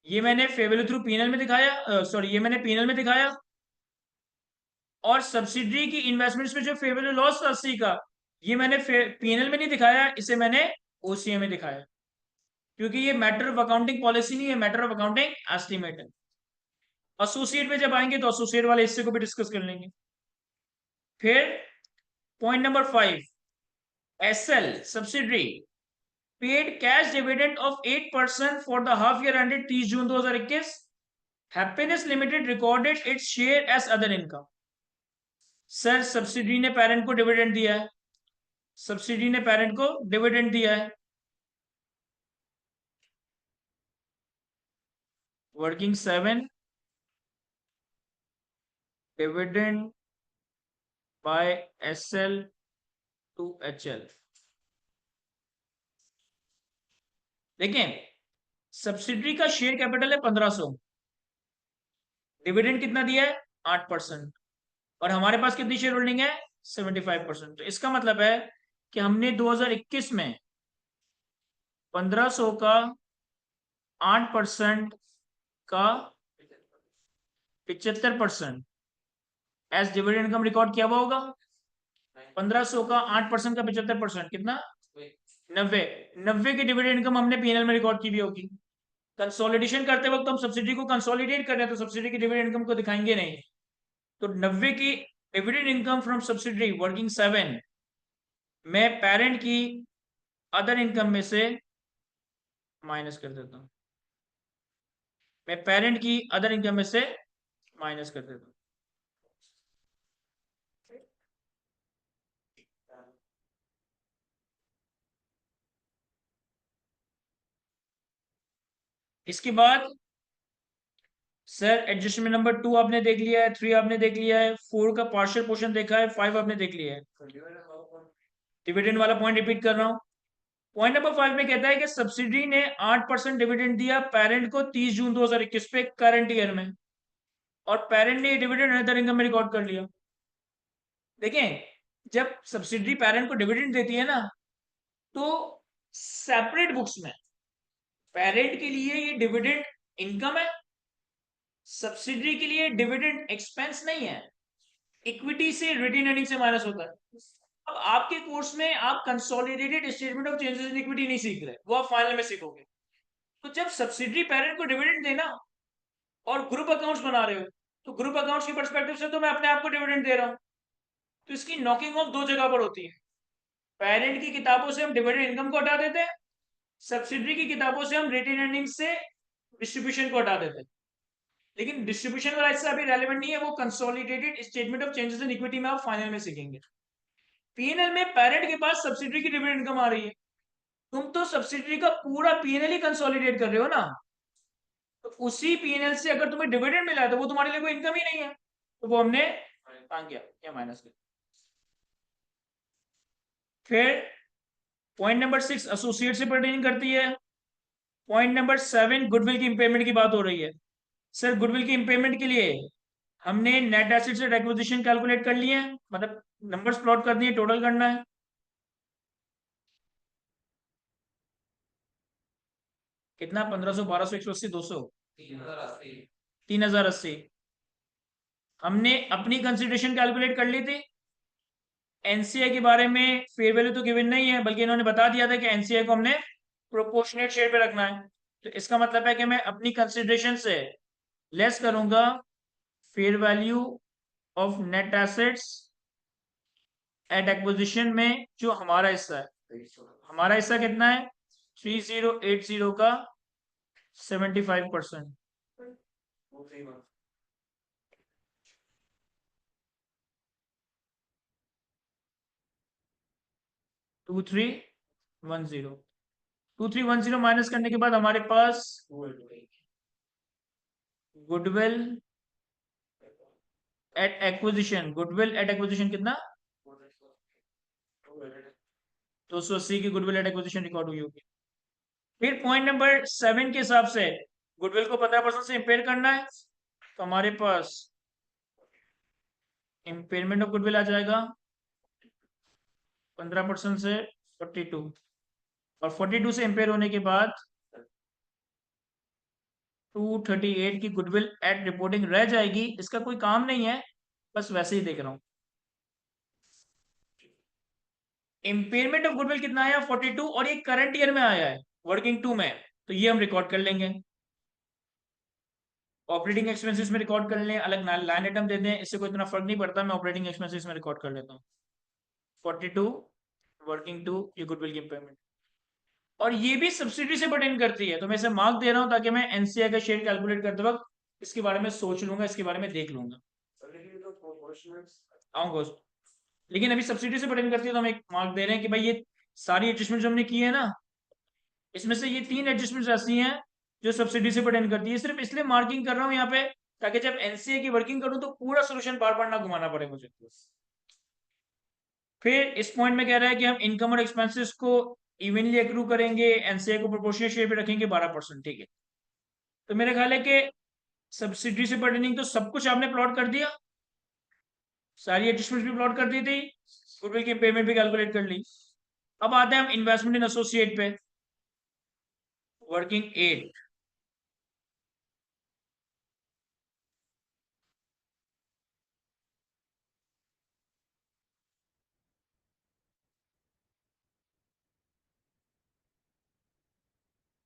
ये मैंने फेयर वैल्यू थ्रू पीएनएल में दिखाया, सॉरी ये मैंने पीएनएल में दिखाया। और सब्सिडरी की इन्वेस्टमेंट्स में जो फेयर वैल्यू लॉस था 80 का, ये मैंने पीएनएल में नहीं दिखाया, इसे मैंने ओसीए में दिखाया, क्योंकि ये मैटर ऑफ अकाउंटिंग पॉलिसी नहीं है, मैटर ऑफ अकाउंटिंग एस्टिमेट है। एसोसिएट में जब आएंगे तो एसोसिएट वाले हिस्से को भी डिस्कस कर लेंगे। फिर point number 5, SL subsidiary paid cash dividend of 8% for the half year ended 30 June 2021। Happiness limited recorded its share as other income. Sir subsidy ने पेरेंट को डिविडेंड दिया है, सब्सिडी ने पेरेंट को डिविडेंड दिया है, working 7 dividend by SL to HL. देखें, subsidiary का शेयर कैपिटल है 1500, डिविडेंड कितना दिया है 8%, और हमारे पास कितनी शेयर होल्डिंग है 75%। तो इसका मतलब है कि हमने 2021 में 1500 का 8% का 75% एज डिविडेंड इनकम रिकॉर्ड किया हुआ होगा। 1500 का 8% का 75% कितना 90। 90 की डिविडेंड इनकम हमने पीएनएल में रिकॉर्ड की भी होगी। कंसोलिडेशन करते वक्त हम सब्सिडी को कंसोलिडेट कर रहे हैं तो सब्सिडी की डिविडेंड इनकम को दिखाएंगे नहीं। तो 90 की dividend income from subsidy working 7 मैं पेरेंट की अदर इनकम में से माइनस कर देता हूं, मैं पेरेंट की अदर इनकम में से माइनस कर देता हूं। इसके बाद सर एडजस्टमेंट नंबर 2 आपने देख लिया है, 3 आपने देख लिया है, 4 का पार्शियल पोर्शन देखा है, 5 आपने देख लिया है। डिविडेंड वाला पॉइंट रिपीट कर रहा हूं। पॉइंट नंबर 5 में कहता है कि सब्सिडी ने 8% डिविडेंड दिया पेरेंट को 30 जून 2021 पे करंट ईयर में, और पेरेंट ने डिविडेंड अदर इनकम में रिकॉर्ड कर लिया। देखें, जब सब्सिडी पेरेंट को डिविडेंड देती है ना, तो सेपरेट बुक्स में पेरेंट के लिए ये डिविडेंड इनकम है, सब्सिडी के लिए डिविडेंड एक्सपेंस नहीं है, इक्विटी से रिटेन अर्निंग से माइनस होता है। अब आपके कोर्स में आप consolidated statement of changes in equity नहीं सीख रहे, वो आप फाइनल में सीखोगे। तो जब सब्सिडी पेरेंट को डिविडेंड देना और ग्रुप अकाउंट्स बना रहे हो, तो ग्रुप अकाउंट्स की पर्सपेक्टिव से तो मैं अपने आप को डिविडेंड दे रहा हूं, तो इसकी नॉकिंग ऑफ दो जगह पर होती है। पेरेंट की किताबों से हम डिविडेंड इनकम को हटा देते हैं, सब्सिडरी की किताबों से हम रिटेन अर्निंग से डिस्ट्रीब्यूशन को हटा देते हैं। लेकिन डिस्ट्रीब्यूशन वाला हिस्सा अभी रेलेवेंट नहीं है, वो consolidated statement of changes in equity में आप फाइनल में सीखेंगे। पीएनएल में पेरेंट के पास सब्सिडरी की डिविडेंड इनकम आ रही है, तुम तो सब्सिडरी का पूरा पीएनएल ही कंसोलिडेट कर रहे हो ना, तो उसी पीएनएल से अगर तुम्हें डिविडेंड मिला है तो वो तुम्हारे लिए कोई इनकम ही नहीं है, तो वो हमने किया या माइनस किया। फिर पॉइंट नंबर 6 एसोसिएट से पर्टेनिंग करती है। पॉइंट नंबर 7 गुडविल की इंपेयरमेंट की बात हो रही है। सर गुडविल की इंपेयरमेंट के लिए हमने net assets at acquisition calculate कर लिए हैं, मतलब नंबर्स प्लॉट कर दिए, टोटल करना है। कितना 1500 1200 180 200 3080 3080। हमने अपनी कंसिडरेशन कैलकुलेट कर ली थी। एनसीए के बारे में फेयर वैल्यू तो गिवन नहीं है, बल्कि इन्होंने बता दिया था कि एनसीए को हमने प्रोपोर्शनेट शेयर पे रखना है। तो इसका मतलब है कि मैं अपनी कंसिडरेशन से लेस करूंगा fair value of net assets at acquisition में जो हमारा हिस्सा है। हमारा हिस्सा कितना है 3080 का 75%। 2310 2310 माइनस करने के बाद हमारे पास goodwill at acquisition, goodwill at acquisition कितना 280 की गुडविल एट एक्विजिशन रिकॉर्ड हुई होगी। फिर पॉइंट नंबर 7 के हिसाब से गुडविल को 15% से इंपेयर करना है, तो हमारे पास इंपेयरमेंट ऑफ गुडविल आ जाएगा 15% से 42, और 42 से इंपेयर होने के बाद 238 की गुडविल एट रिपोर्टिंग रह जाएगी। इसका कोई काम नहीं है, बस वैसे ही देख रहा हूं। इंपेयरमेंट ऑफ गुडविल कितना आया 42, और ये करंट ईयर में आया है वर्किंग 2 में, तो ये हम रिकॉर्ड कर लेंगे। ऑपरेटिंग एक्सपेंसेस में रिकॉर्ड कर लें, अलग लाइन आइटम दे दें, इससे कोई इतना फर्क नहीं पड़ता, मैं ऑपरेटिंग एक्सपेंसेस में रिकॉर्ड कर लेता हूँ 42 वर्किंग 2 ये गुडविल की इंपेयरमेंट, और ये भी सब्सिडी से पर्टेन करती है। तो मैं इसे मार्क दे रहा हूं ताकि मैं एनसीआई का शेयर कैलकुलेट करते वक्त इसके बारे में सोच लूंगा, इसके बारे में देख लूंगा। आऊंगा, लेकिन अभी सब्सिडी से पर्टेन करती है तो हम एक मार्क दे रहे हैं कि भाई ये सारी एडजस्टमेंट हमने की है ना, इसमें से ये 3 एडजस्टमेंट ऐसी हैं जो सब्सिडी से पर्टेन करती है। सिर्फ इसलिए मार्किंग कर रहा हूं यहाँ पे ताकि जब एनसीए की वर्किंग करूं तो पूरा सोल्यूशन बार बार ना घुमाना पड़े मुझे। फिर इस पॉइंट में कह रहा है कि हम इनकम और एक्सपेंसेस को इवनली एक्रू करेंगे, एनसीए को प्रोपोर्शनल शेयर पे रखेंगे 12%, ठीक है। तो मेरा ख्याल है कि सब्सिडी से पर्टेनिंग तो सब कुछ आपने प्लॉट कर दिया, सारी एडजस्टमेंट भी प्लॉट कर दी थी, गुडविल की पेमेंट भी कैलकुलेट कर ली। अब आते हैं हम इन्वेस्टमेंट इन एसोसिएट पे, वर्किंग 8।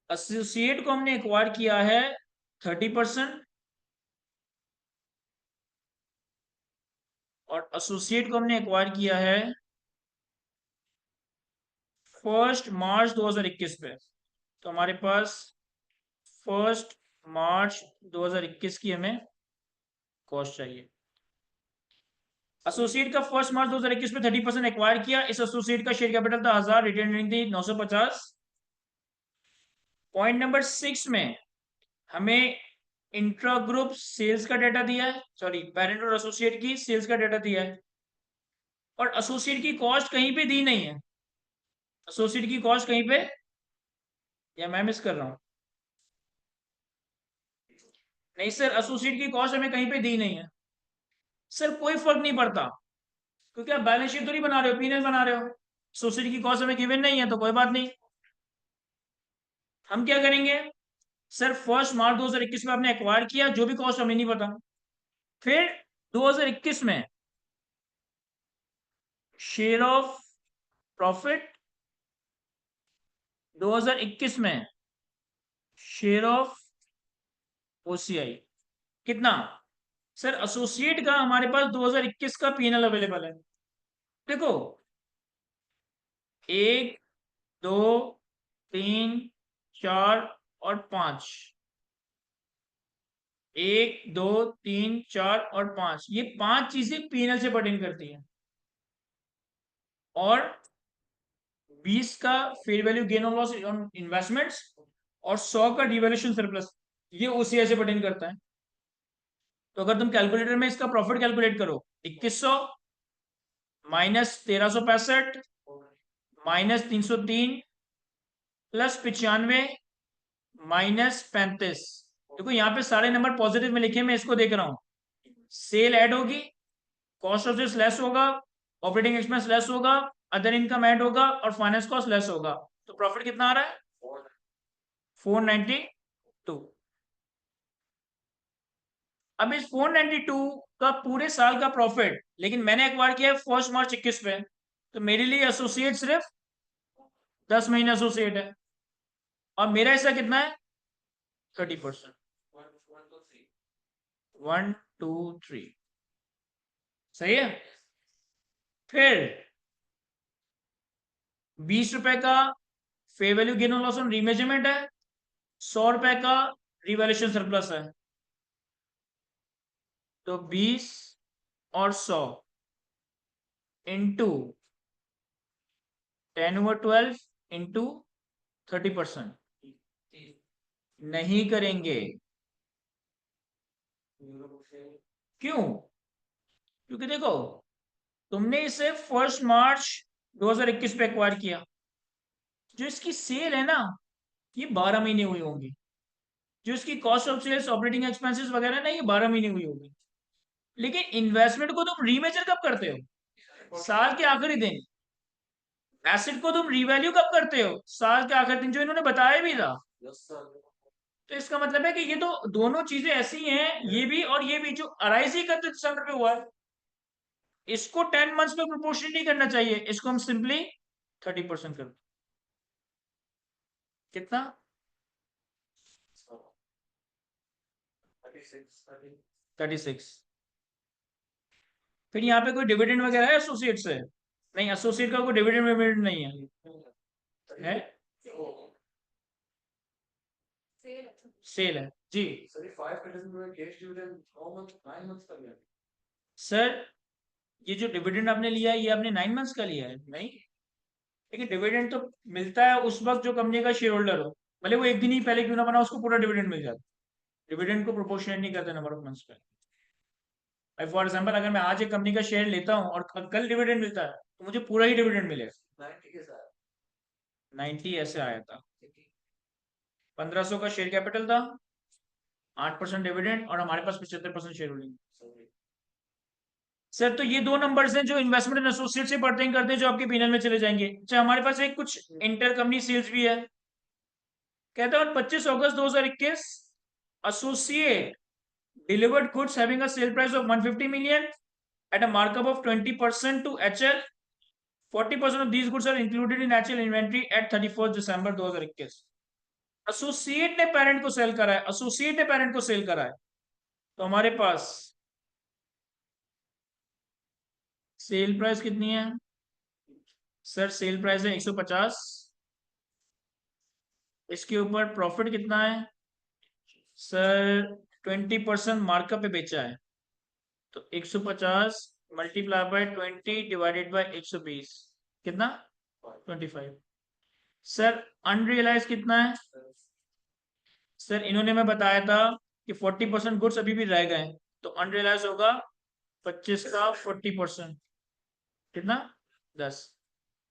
एसोसिएट को हमने एक्वायर किया है 30%, और एसोसिएट को हमने एक्वायर किया है 1 मार्च 2021 पे। तो हमारे पास 1 मार्च 2021 की हमें कॉस्ट चाहिए। एसोसिएट का 1 मार्च 2021 में 30% एक्वायर किया। इस एसोसिएट का शेयर कैपिटल था 1000, रिटेन अर्निंग थी 950। पॉइंट नंबर 6 में हमें इंट्रा ग्रुप सेल्स का डाटा दिया है, सॉरी पेरेंट और एसोसिएट की सेल्स का डाटा दिया है, और एसोसिएट की कॉस्ट कहीं पे दी नहीं है। एसोसिएट की कॉस्ट कहीं पे, या मैं मिस कर रहा हूं? नहीं सर, एसोसिएट की कॉस्ट हमें कहीं पे दी नहीं है। सर कोई फर्क नहीं पड़ता, क्योंकि आप बैलेंस शीट तो नहीं बना रहे हो, पीएनएल बना रहे हो। एसोसिएट की कॉस्ट हमें गिवन नहीं है तो कोई बात नहीं। हम क्या करेंगे, सर 1 मार्च 2021 में आपने एक्वायर किया, जो भी कॉस्ट हमें नहीं पता। फिर 2021 में शेयर ऑफ प्रॉफिट, 2021 में शेयर ऑफ ओसीआई कितना? सर एसोसिएट का हमारे पास 2021 का पीएनएल अवेलेबल है। देखो, 1 2 3 4 और 5, 1 2 3 4 और 5, ये 5 चीजें पीएनएल से पर्टेन करती हैं। और 20 का फेयर वैल्यू गेन और लॉस ऑन इन्वेस्टमेंट्स, और 100 का डिवैल्यूएशन सरप्लस, ये ओसीआई से पर्टेन करता है। तो अगर तुम कैलकुलेटर में इसका प्रॉफिट कैलकुलेट करो, 2100 माइनस 1365 माइनस 303 प्लस 95 माइनस 35। देखो यहाँ पे सारे नंबर पॉजिटिव में लिखे, मैं इसको देख रहा हूं। सेल ऐड होगी, कॉस्ट ऑफ सेल्स लेस होगा, ऑपरेटिंग एक्सपेंस लेस होगा, अदर इनकम ऐड होगा, और फाइनेंस कॉस्ट लेस होगा। तो प्रॉफिट कितना आ रहा है? 492। अब इस 492 का पूरे साल का प्रॉफिट, लेकिन मैंने एक्वायर किया है 1 मार्च 21 पे, तो मेरे लिए एसोसिएट सिर्फ 10 महीने एसोसिएट है, और मेरा हिस्सा कितना है? 30%। 1 2 3, सही है। फिर 20 रुपए का फेयर वैल्यू गेन और लॉस ऑन रीमेजरमेंट है, 100 रुपए का रिवैल्यूएशन सरप्लस है। तो 20 और 100 इंटू 10/12 इंटू 30%। नहीं करेंगे, क्यों? क्योंकि देखो, तुमने इसे 1 मार्च 2021 पे एक्वायर किया, जो इसकी सेल है ना, ये 12 महीने हुई होंगी। जो इसकी cost of sales, operating expenses वगैरह ना, ये 12 महीने हुई होगी। लेकिन इन्वेस्टमेंट को तुम रीमेजर कब करते हो? साल के आखिरी दिन। एसेट को तुम रीवैल्यू कब करते हो? साल के आखिरी दिन, जो इन्होंने बताया भी था। तो इसका मतलब है कि ये तो दोनों चीजें ऐसी हैं, ये भी और ये भी, जो अराइज ही 31 दिसंबर पे हुआ है। इसको 10 मंथ्स में प्रोपोर्शन नहीं करना चाहिए, इसको हम सिंपली 30% कर, कितना? 36। फिर यहाँ पे कोई डिविडेंड वगैरह है एसोसिएट से? नहीं, एसोसिएट का कोई डिविडेंड विविडेंड नहीं है। सेल है जी। सर ये जो डिविडेंड आपने लिया है, ये आपने 9 मंथ्स का लिया है? नहीं, लेकिन डिविडेंड तो मिलता है उस वक्त जो कंपनी का शेयर होल्डर हो, भले वो एक दिन ही पहले क्यों ना बना, उसको पूरा डिविडेंड मिल जाता है। डिविडेंड को प्रोपोर्शनेट नहीं करते नंबर ऑफ मंथ्स पे। फॉर एग्जाम्पल, अगर मैं आज एक कंपनी का शेयर लेता हूँ और कल डिविडेंड मिलता है, तो मुझे पूरा ही डिविडेंड मिलेगा। 90 ऐसे आया था। 1500 का शेयर कैपिटल था, 8% डिविडेंड, और हमारे पास 75% शेयर होल्डिंग। सर तो ये दो नंबर्स हैं जो इन्वेस्टमेंट एंड एसोसिएट से पर्टेन करते हैं, जो आपके पीएनएल में चले जाएंगे। अच्छा, हमारे पास एक कुछ इंटर कंपनी सेल्स भी है। कहता है 25 अगस्त 2021 associate delivered goods having a sale price of 150 million at a markup of 20% to HL. 40% of these goods are included in HL inventory at 31st December 2021. Associate ने पेरेंट को cell करा है, associate ने parent को cell करा है, तो हमारे पास सेल प्राइस कितनी है? सर सेल प्राइस है 150। इसके ऊपर प्रॉफिट कितना है? सर 20% मार्कअप पे बेचा है, तो 150 मल्टीप्लाई बाय 20 डिवाइडेड बाय 120 कितना? 25। सर अनरियलाइज कितना है? सर इन्होंने मैं बताया था कि 40% गुड्स अभी भी रह गए, तो अनरियलाइज होगा 25 का 40%, कितना? 10।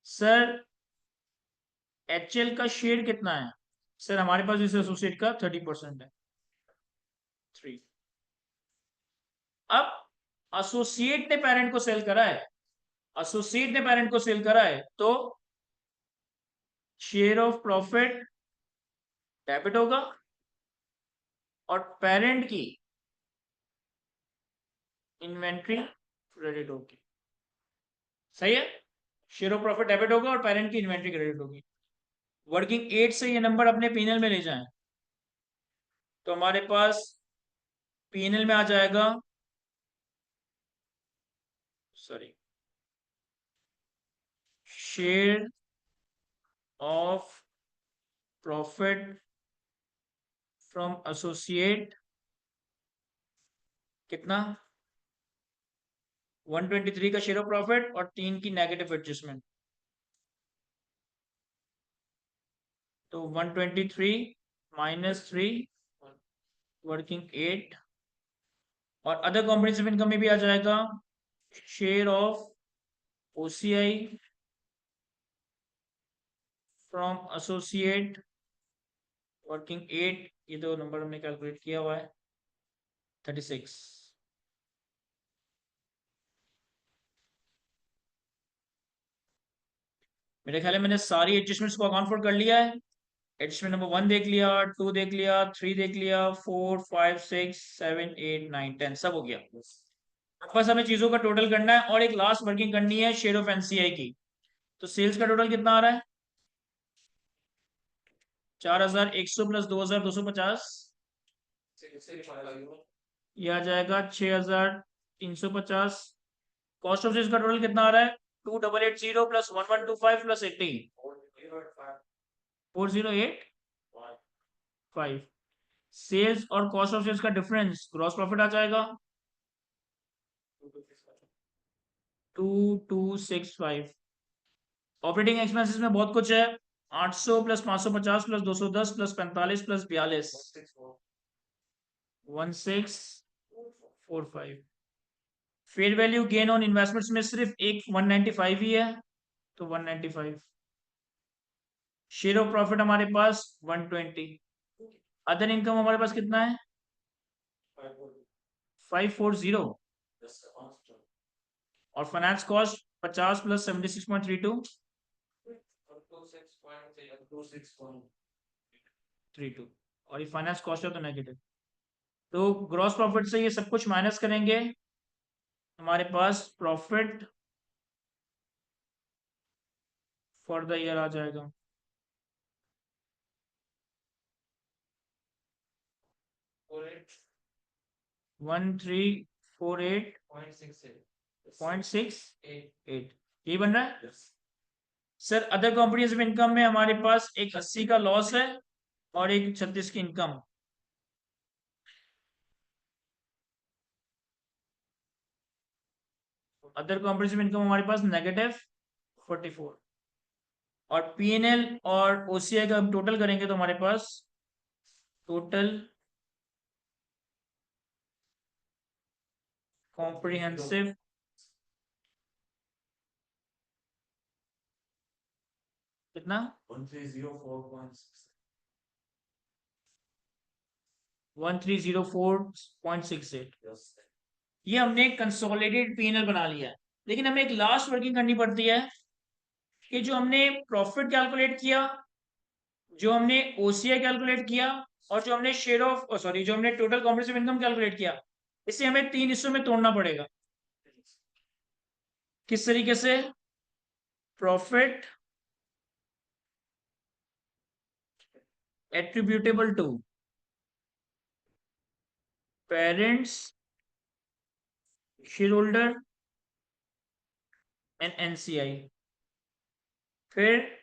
सर एचएल का शेयर कितना है? सर हमारे पास इस एसोसिएट का 30% है, 3। अब एसोसिएट ने पेरेंट को सेल करा है, एसोसिएट ने पेरेंट को सेल करा है, तो शेयर ऑफ प्रॉफिट डेबिट होगा और पेरेंट की इन्वेंट्री क्रेडिट होगी। सही है? शेयर ऑफ प्रॉफिट डेबिट होगा और पेरेंट की इन्वेंट्री क्रेडिट होगी। वर्किंग 8 से ये नंबर अपने पीएनएल में ले जाएं, तो हमारे पास पीएनएल में आ जाएगा, sorry, share of profit from associate कितना? 123 का शेयर ऑफ प्रॉफिट और 3 की नेगेटिव एडजस्टमेंट, तो 123 माइनस 3 वर्किंग 8, और अदर कॉम्प्रिहेंसिव इनकम में भी आ जाएगा share of OCI from associate working 8, ये दो नंबर हमने कैलकुलेट किया हुआ है, 36। मेरे ख्याल में मैंने सारी एडजस्टमेंट्स को अकाउंट फॉर कर लिया है। एडजस्टमेंट नंबर 1 देख लिया, 2 देख लिया, 3 देख लिया, 4 5 6 7 8 9 10 सब हो गया। बस हमें चीजों का टोटल करना है और एक लास्ट वर्किंग करनी है शेयर ऑफ एनसीआई की। तो सेल्स का टोटल कितना आ रहा है? 4100 प्लस 2250, ये आ जाएगा 6350। कॉस्ट ऑफ सेल्स का टोटल कितना आ रहा है? 2880 प्लस 1125 प्लस 80, 4085। सेल्स और कॉस्ट ऑफ सेल्स का डिफरेंस ग्रॉस प्रॉफिट आ जाएगा 2265। ऑपरेटिंग एक्सपेंसेस में बहुत कुछ है, 800 plus 550 plus 210 plus 45 plus 42, 1645। Fair value gain on investments में सिर्फ एक 195 ही है, तो 195। शेयर ऑफ प्रॉफिट हमारे पास 120। अदर इनकम हमारे पास कितना है? 540। और फाइनेंस कॉस्ट 50 प्लस 76.32, 32। और ये फाइनेंस कॉस्ट है तो नेगेटिव। तो ग्रॉस प्रॉफिट से ये सब कुछ माइनस करेंगे, हमारे पास प्रॉफिट फॉर द ईयर आ जाएगा 1348.68, यही बन रहा है। सर अदर कॉम्प्रिहेंसिव इनकम में हमारे पास एक 80 का लॉस है और एक 36 की इनकम। अदर कॉम्प्रिहेंसिव इनकम हमारे पास नेगेटिव 44, और पीएनएल और ओसीआई का टोटल करेंगे तो हमारे पास टोटल कॉम्प्रिहेंसिव कितना 1304.68। ये हमने कंसोलिडेटेड पीएनएल बना लिया है, लेकिन हमें एक लास्ट वर्किंग करनी पड़ती है कि जो हमने प्रॉफिट कैलकुलेट किया, जो हमने ओसीआई कैलकुलेट किया, और जो हमने शेयर ऑफ सॉरी जो हमने टोटल कॉम्प्रिहेंसिव इनकम कैलकुलेट किया, इसे हमें 3 हिस्सों में तोड़ना पड़ेगा। किस तरीके से? Profit attributable to parents, share holder and NCI. फिर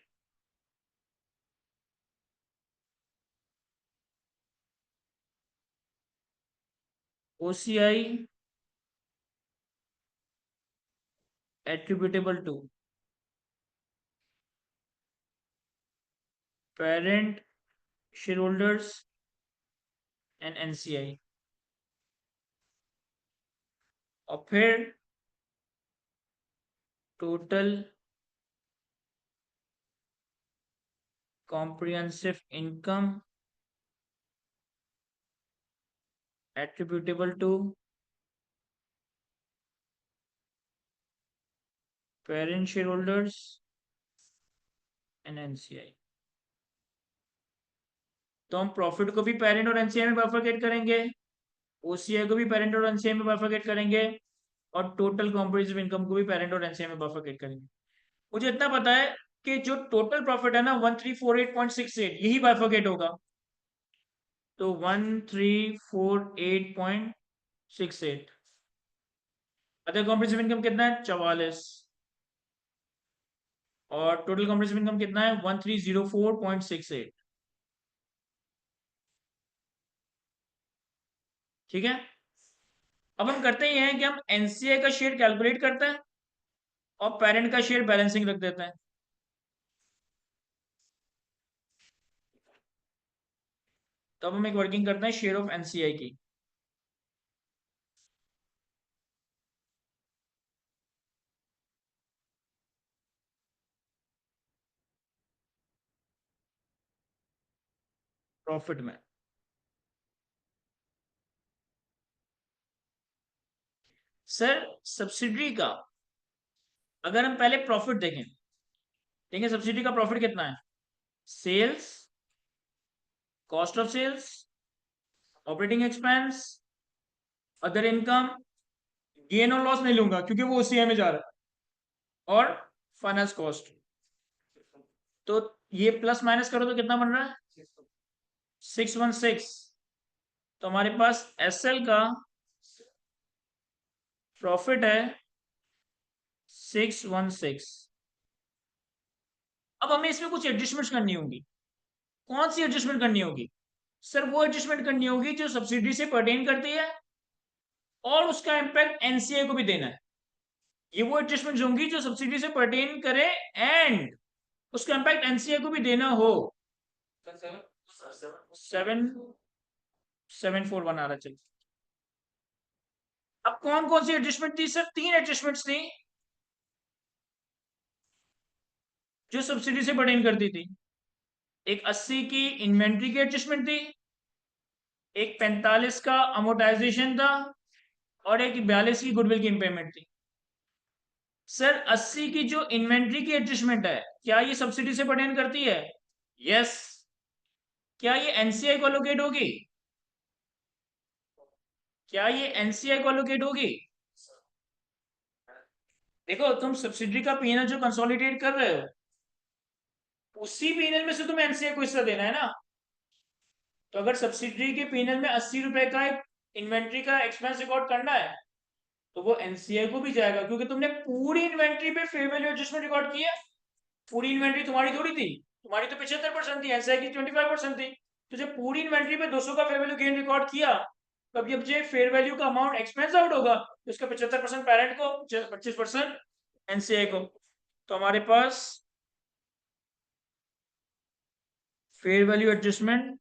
OCI attributable to parent, shareholders and NCI। और फिर total comprehensive income attributable to parent, shareholders and NCI। तो हम प्रॉफिट को भी पेरेंट और एनसीआई में बाइफरकेट करेंगे, ओसीआई को भी पेरेंट और एनसीआई में बाइफरकेट करेंगे, और टोटल कॉम्प्रिहेंसिव इनकम को भी पेरेंट और एनसीआई में बाइफरकेट करेंगे। मुझे इतना पता है कि जो टोटल प्रॉफिट है ना 1348.68, यही बाइफरकेट होगा। तो 1348.68। अदर कॉम्प्रिहेंसिव इनकम कितना है? 44। और टोटल कॉम्प्रिहेंसिव इनकम कितना है? 1304.68। ठीक है। अब हम करते ही हैं कि हम एनसीआई का शेयर कैलकुलेट करते हैं और पेरेंट का शेयर बैलेंसिंग रख देते हैं। तो अब हम एक वर्किंग करते हैं शेयर ऑफ एनसीआई की। प्रॉफिट में सर सब्सिडी का अगर हम पहले प्रॉफिट देखें, देखिए सब्सिडी का प्रॉफिट कितना है? Sales, cost of sales, operating expense, other income, gain और लॉस नहीं लूंगा क्योंकि वो ओसीआई में जा रहा है, और फाइनेंस कॉस्ट। तो ये प्लस माइनस करो तो कितना बन रहा है? 616। तो हमारे पास एसएल का प्रॉफिट है 616। अब हमें इसमें कुछ एडजस्टमेंट्स करनी होंगी। कौन सी एडजस्टमेंट करनी होगी? सर वो एडजस्टमेंट करनी होगी जो सब्सिडी से पर्टेन करती है और उसका इम्पैक्ट एनसीआई को भी देना है। ये वो एडजस्टमेंट्स होंगी जो सब्सिडी से पर्टेन करे एंड उसका इम्पैक्ट एनसीआई को भी देना हो। 7741 आ रहा। चल अब कौन कौन सी एडजस्टमेंट थी सर? 3 एडजस्टमेंट्स थी जो सब्सिडी से पर्टेन करती थी। एक 80 की इन्वेंट्री की एडजस्टमेंट थी, एक 45 का अमोर्टाइजेशन था, और एक 42 की गुडविल की इम्पेयरमेंट थी। सर 80 की जो इन्वेंट्री की एडजस्टमेंट है, क्या ये सब्सिडी से पर्टेन करती है? यस। क्या ये एनसीआई को एलोकेट होगी? क्या ये एनसीआई को एलोकेट होगी? देखो तुम सब्सिडी का पीएनएल जो कंसोलिडेट कर रहे हो, उसी पीएनएल में से तुम्हें एनसीआई को हिस्सा देना है ना। तो अगर सब्सिडी के पीएनएल में 80 रुपए का एक इन्वेंट्री का एक्सपेंस रिकॉर्ड करना है, तो वो एनसीआई को भी जाएगा, क्योंकि तुमने पूरी इन्वेंट्री पे फेयर वैल्यू एडजस्टमेंट रिकॉर्ड किया। पूरी इन्वेंट्री तुम्हारी थोड़ी थी, तुम्हारी तो 75% थी, एनसीआई की 25% थी। तो जब पूरी इन्वेंट्री पे 200 का फेयर वैल्यू गेन रिकॉर्ड किया, तब जब ये फेयर वैल्यू का अमाउंट एक्सपेंस आउट होगा, तो उसका 75% पेरेंट को, 25% एनसीआई को। तो हमारे पास fair value adjustment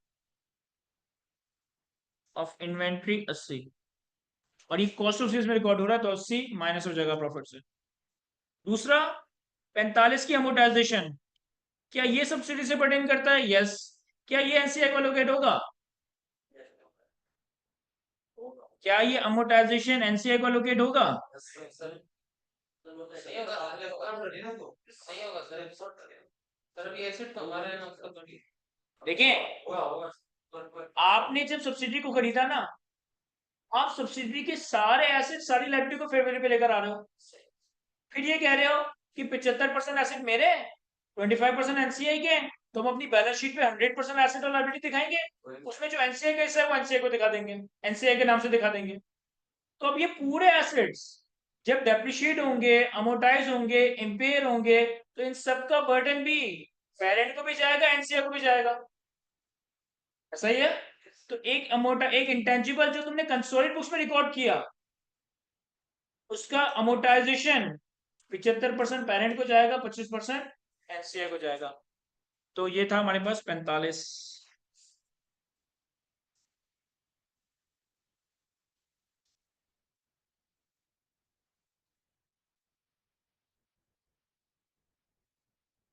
of inventory 80, और ये कॉस्ट ऑफ सेल्स में रिकॉर्ड हो रहा है, तो 80 माइनस हो जाएगा प्रॉफिट से। दूसरा 45 की अमोर्टाइजेशन, क्या ये सब्सिडी से पर्टेन करता है? यस। क्या ये एनसीआई को एलोकेट होगा? क्या ये अमोर्टाइजेशन एनसीआई को एलोकेट होगा? नहीं होगा, नहीं होगा सर। सर अभी एसेट तो हमारा है ना, उसका तो नहीं। देखिए, आपने जब सब्सिडी को खरीदा ना, आप सब्सिडी के सारे एसेट सारी लाइबिलिटी को फेयर वैल्यू पे लेकर आ रहे हो। फिर ये कह रहे हो कि 75% एसेट मेरे, 25% एनसीआई के, तो हम अपनी बैलेंस शीट पे 100% एसेट और लाइबिलिटी दिखाएंगे, उसमें जो एनसीआई का हिस्सा है वो एनसीआई को दिखा देंगे, एनसीआई के नाम से दिखा देंगे। तो अब ये पूरे एसेट्स जब डेप्रिशिएट होंगे, अमोर्टाइज होंगे, इम्पेयर होंगे, तो इन सब का बर्डन भी पेरेंट को भी जाएगा, एनसीआई को भी जाएगा। ऐसा ही है। तो एक इंटेंजिबल जो तुमने कंसोलिडेटेड बुक्स में रिकॉर्ड किया, उसका अमोर्टाइजेशन 75% पेरेंट को जाएगा, 25% एनसीआई को जाएगा। तो ये था हमारे पास 45।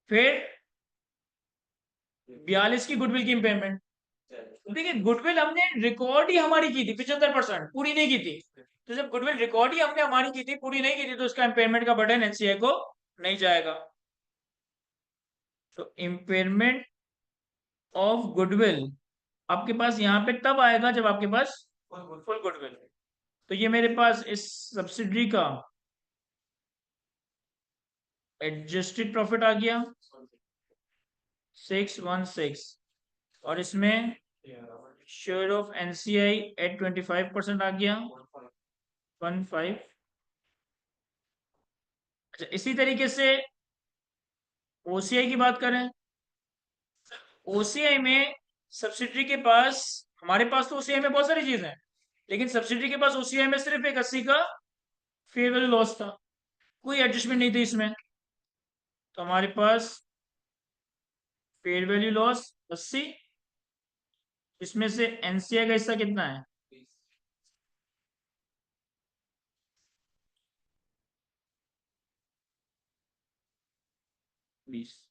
फिर 42 की गुडविल की इंपेयरमेंट। देखिए, गुडविल हमने रिकॉर्ड ही हमारी की थी 75%, पूरी नहीं की थी। तो जब गुडविल रिकॉर्ड ही हमने हमारी की थी, पूरी नहीं की थी, तो उसका इंपेयरमेंट का बर्डन एनसीआई को नहीं जाएगा। तो इंपेयरमेंट ऑफ गुडविल आपके पास यहाँ पे तब आएगा जब आपके पास फुल गुडविल। तो ये मेरे पास इस सब्सिडरी का एडजस्टेड प्रॉफिट आ गया 616, और इसमें शेयर ऑफ एनसीआई एट 25% आ गया 15। अच्छा, इसी तरीके से ओसीआई की बात करें, ओसीआई में सब्सिडरी के पास, हमारे पास तो ओसीआई में बहुत सारी चीजें हैं, लेकिन सब्सिडरी के पास ओसीआई में सिर्फ एक 80 का फेयर वैल्यू लॉस था, कोई एडजस्टमेंट नहीं थी इसमें। तो हमारे पास फेयर वैल्यू लॉस 80, इसमें से एनसीआई का हिस्सा कितना है? 20।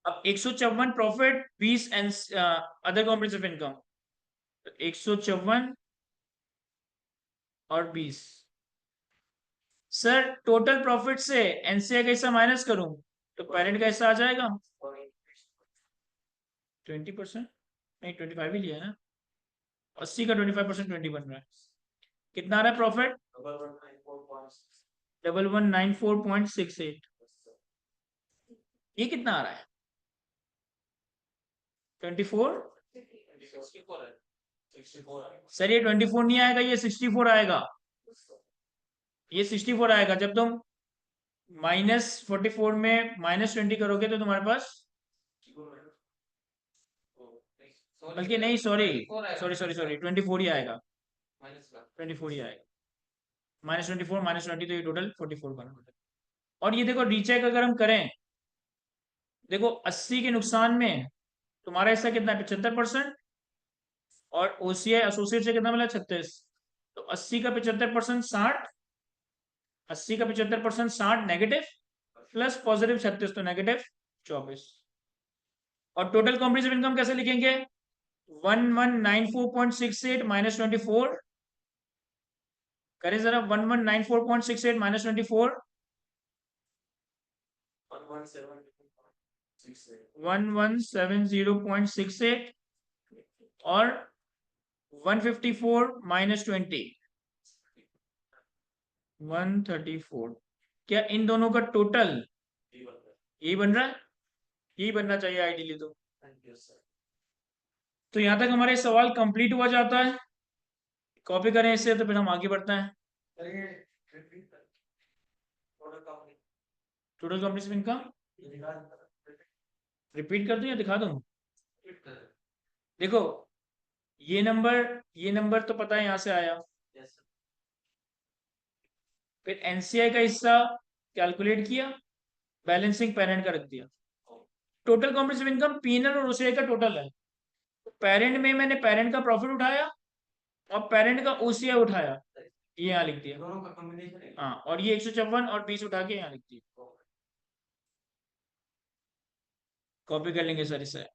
अब 154 प्रॉफिट, 20 अदर कॉम्प्रिहेंसिव इनकम, तो 154 और 20। सर टोटल प्रॉफिट से एनसीआई का हिस्सा माइनस करूं तो पेरेंट का हिस्सा आ जाएगा 20%, नहीं 25 ही लिया है ना, 80 का 25% 20 बन रहा है। कितना आ रहा है प्रॉफिट? 1194.68। ये कितना आ रहा है? 24। सर ये 24 नहीं आएगा, ये 64 आएगा। ये 64 आएगा जब तुम -44 में -20 करोगे तो तुम्हारे पास, बल्कि नहीं, सॉरी सॉरी सॉरी सॉरी 24 ही आएगा, 24 ही आएगा। -24 -20, तो ये टोटल 44 बना। और ये देखो रीचेक अगर हम करें, देखो 80 के नुकसान में तुम्हारा हिस्सा कितना है? 75%। और ओसीआई एसोसिएट से कितना मिला? 36। तो 80 का 75% 60, 80 का 75% 60 नेगेटिव, प्लस पॉजिटिव 36, तो नेगेटिव 24। और टोटल कॉम्प्रिहेंसिव इनकम कैसे लिखेंगे? 1194.68 -24। करें जरा, 1194.68 -24, 1170.68, और 154 -20, 134। क्या इन दोनों का टोटल यही बन रहा है? यही बनना चाहिए आइडियली। तो यहां तक हमारे सवाल कंप्लीट हुआ जाता है। कॉपी करें इससे, तो फिर हम आगे बढ़ते हैं। टोटल कॉम्प्रिहेंसिव इनकम रिपीट कर दूं या दिखा दूं? देखो, ये नंबर तो पता है यहां से आया, फिर एनसीआई का हिस्सा कैलकुलेट किया, बैलेंसिंग पेरेंट का रख दिया। टोटल कॉम्प्रिहेंसिव इनकम पीएनएल और ओसीआई का टोटल है। तो पेरेंट में मैंने पेरेंट का प्रॉफिट उठाया और पेरेंट का ओसीआई उठाया, ये यहाँ लिख दिया। हाँ, और ये 154 और 20 उठा के यहाँ लिख दिया। कॉपी कर लेंगे सर इसे।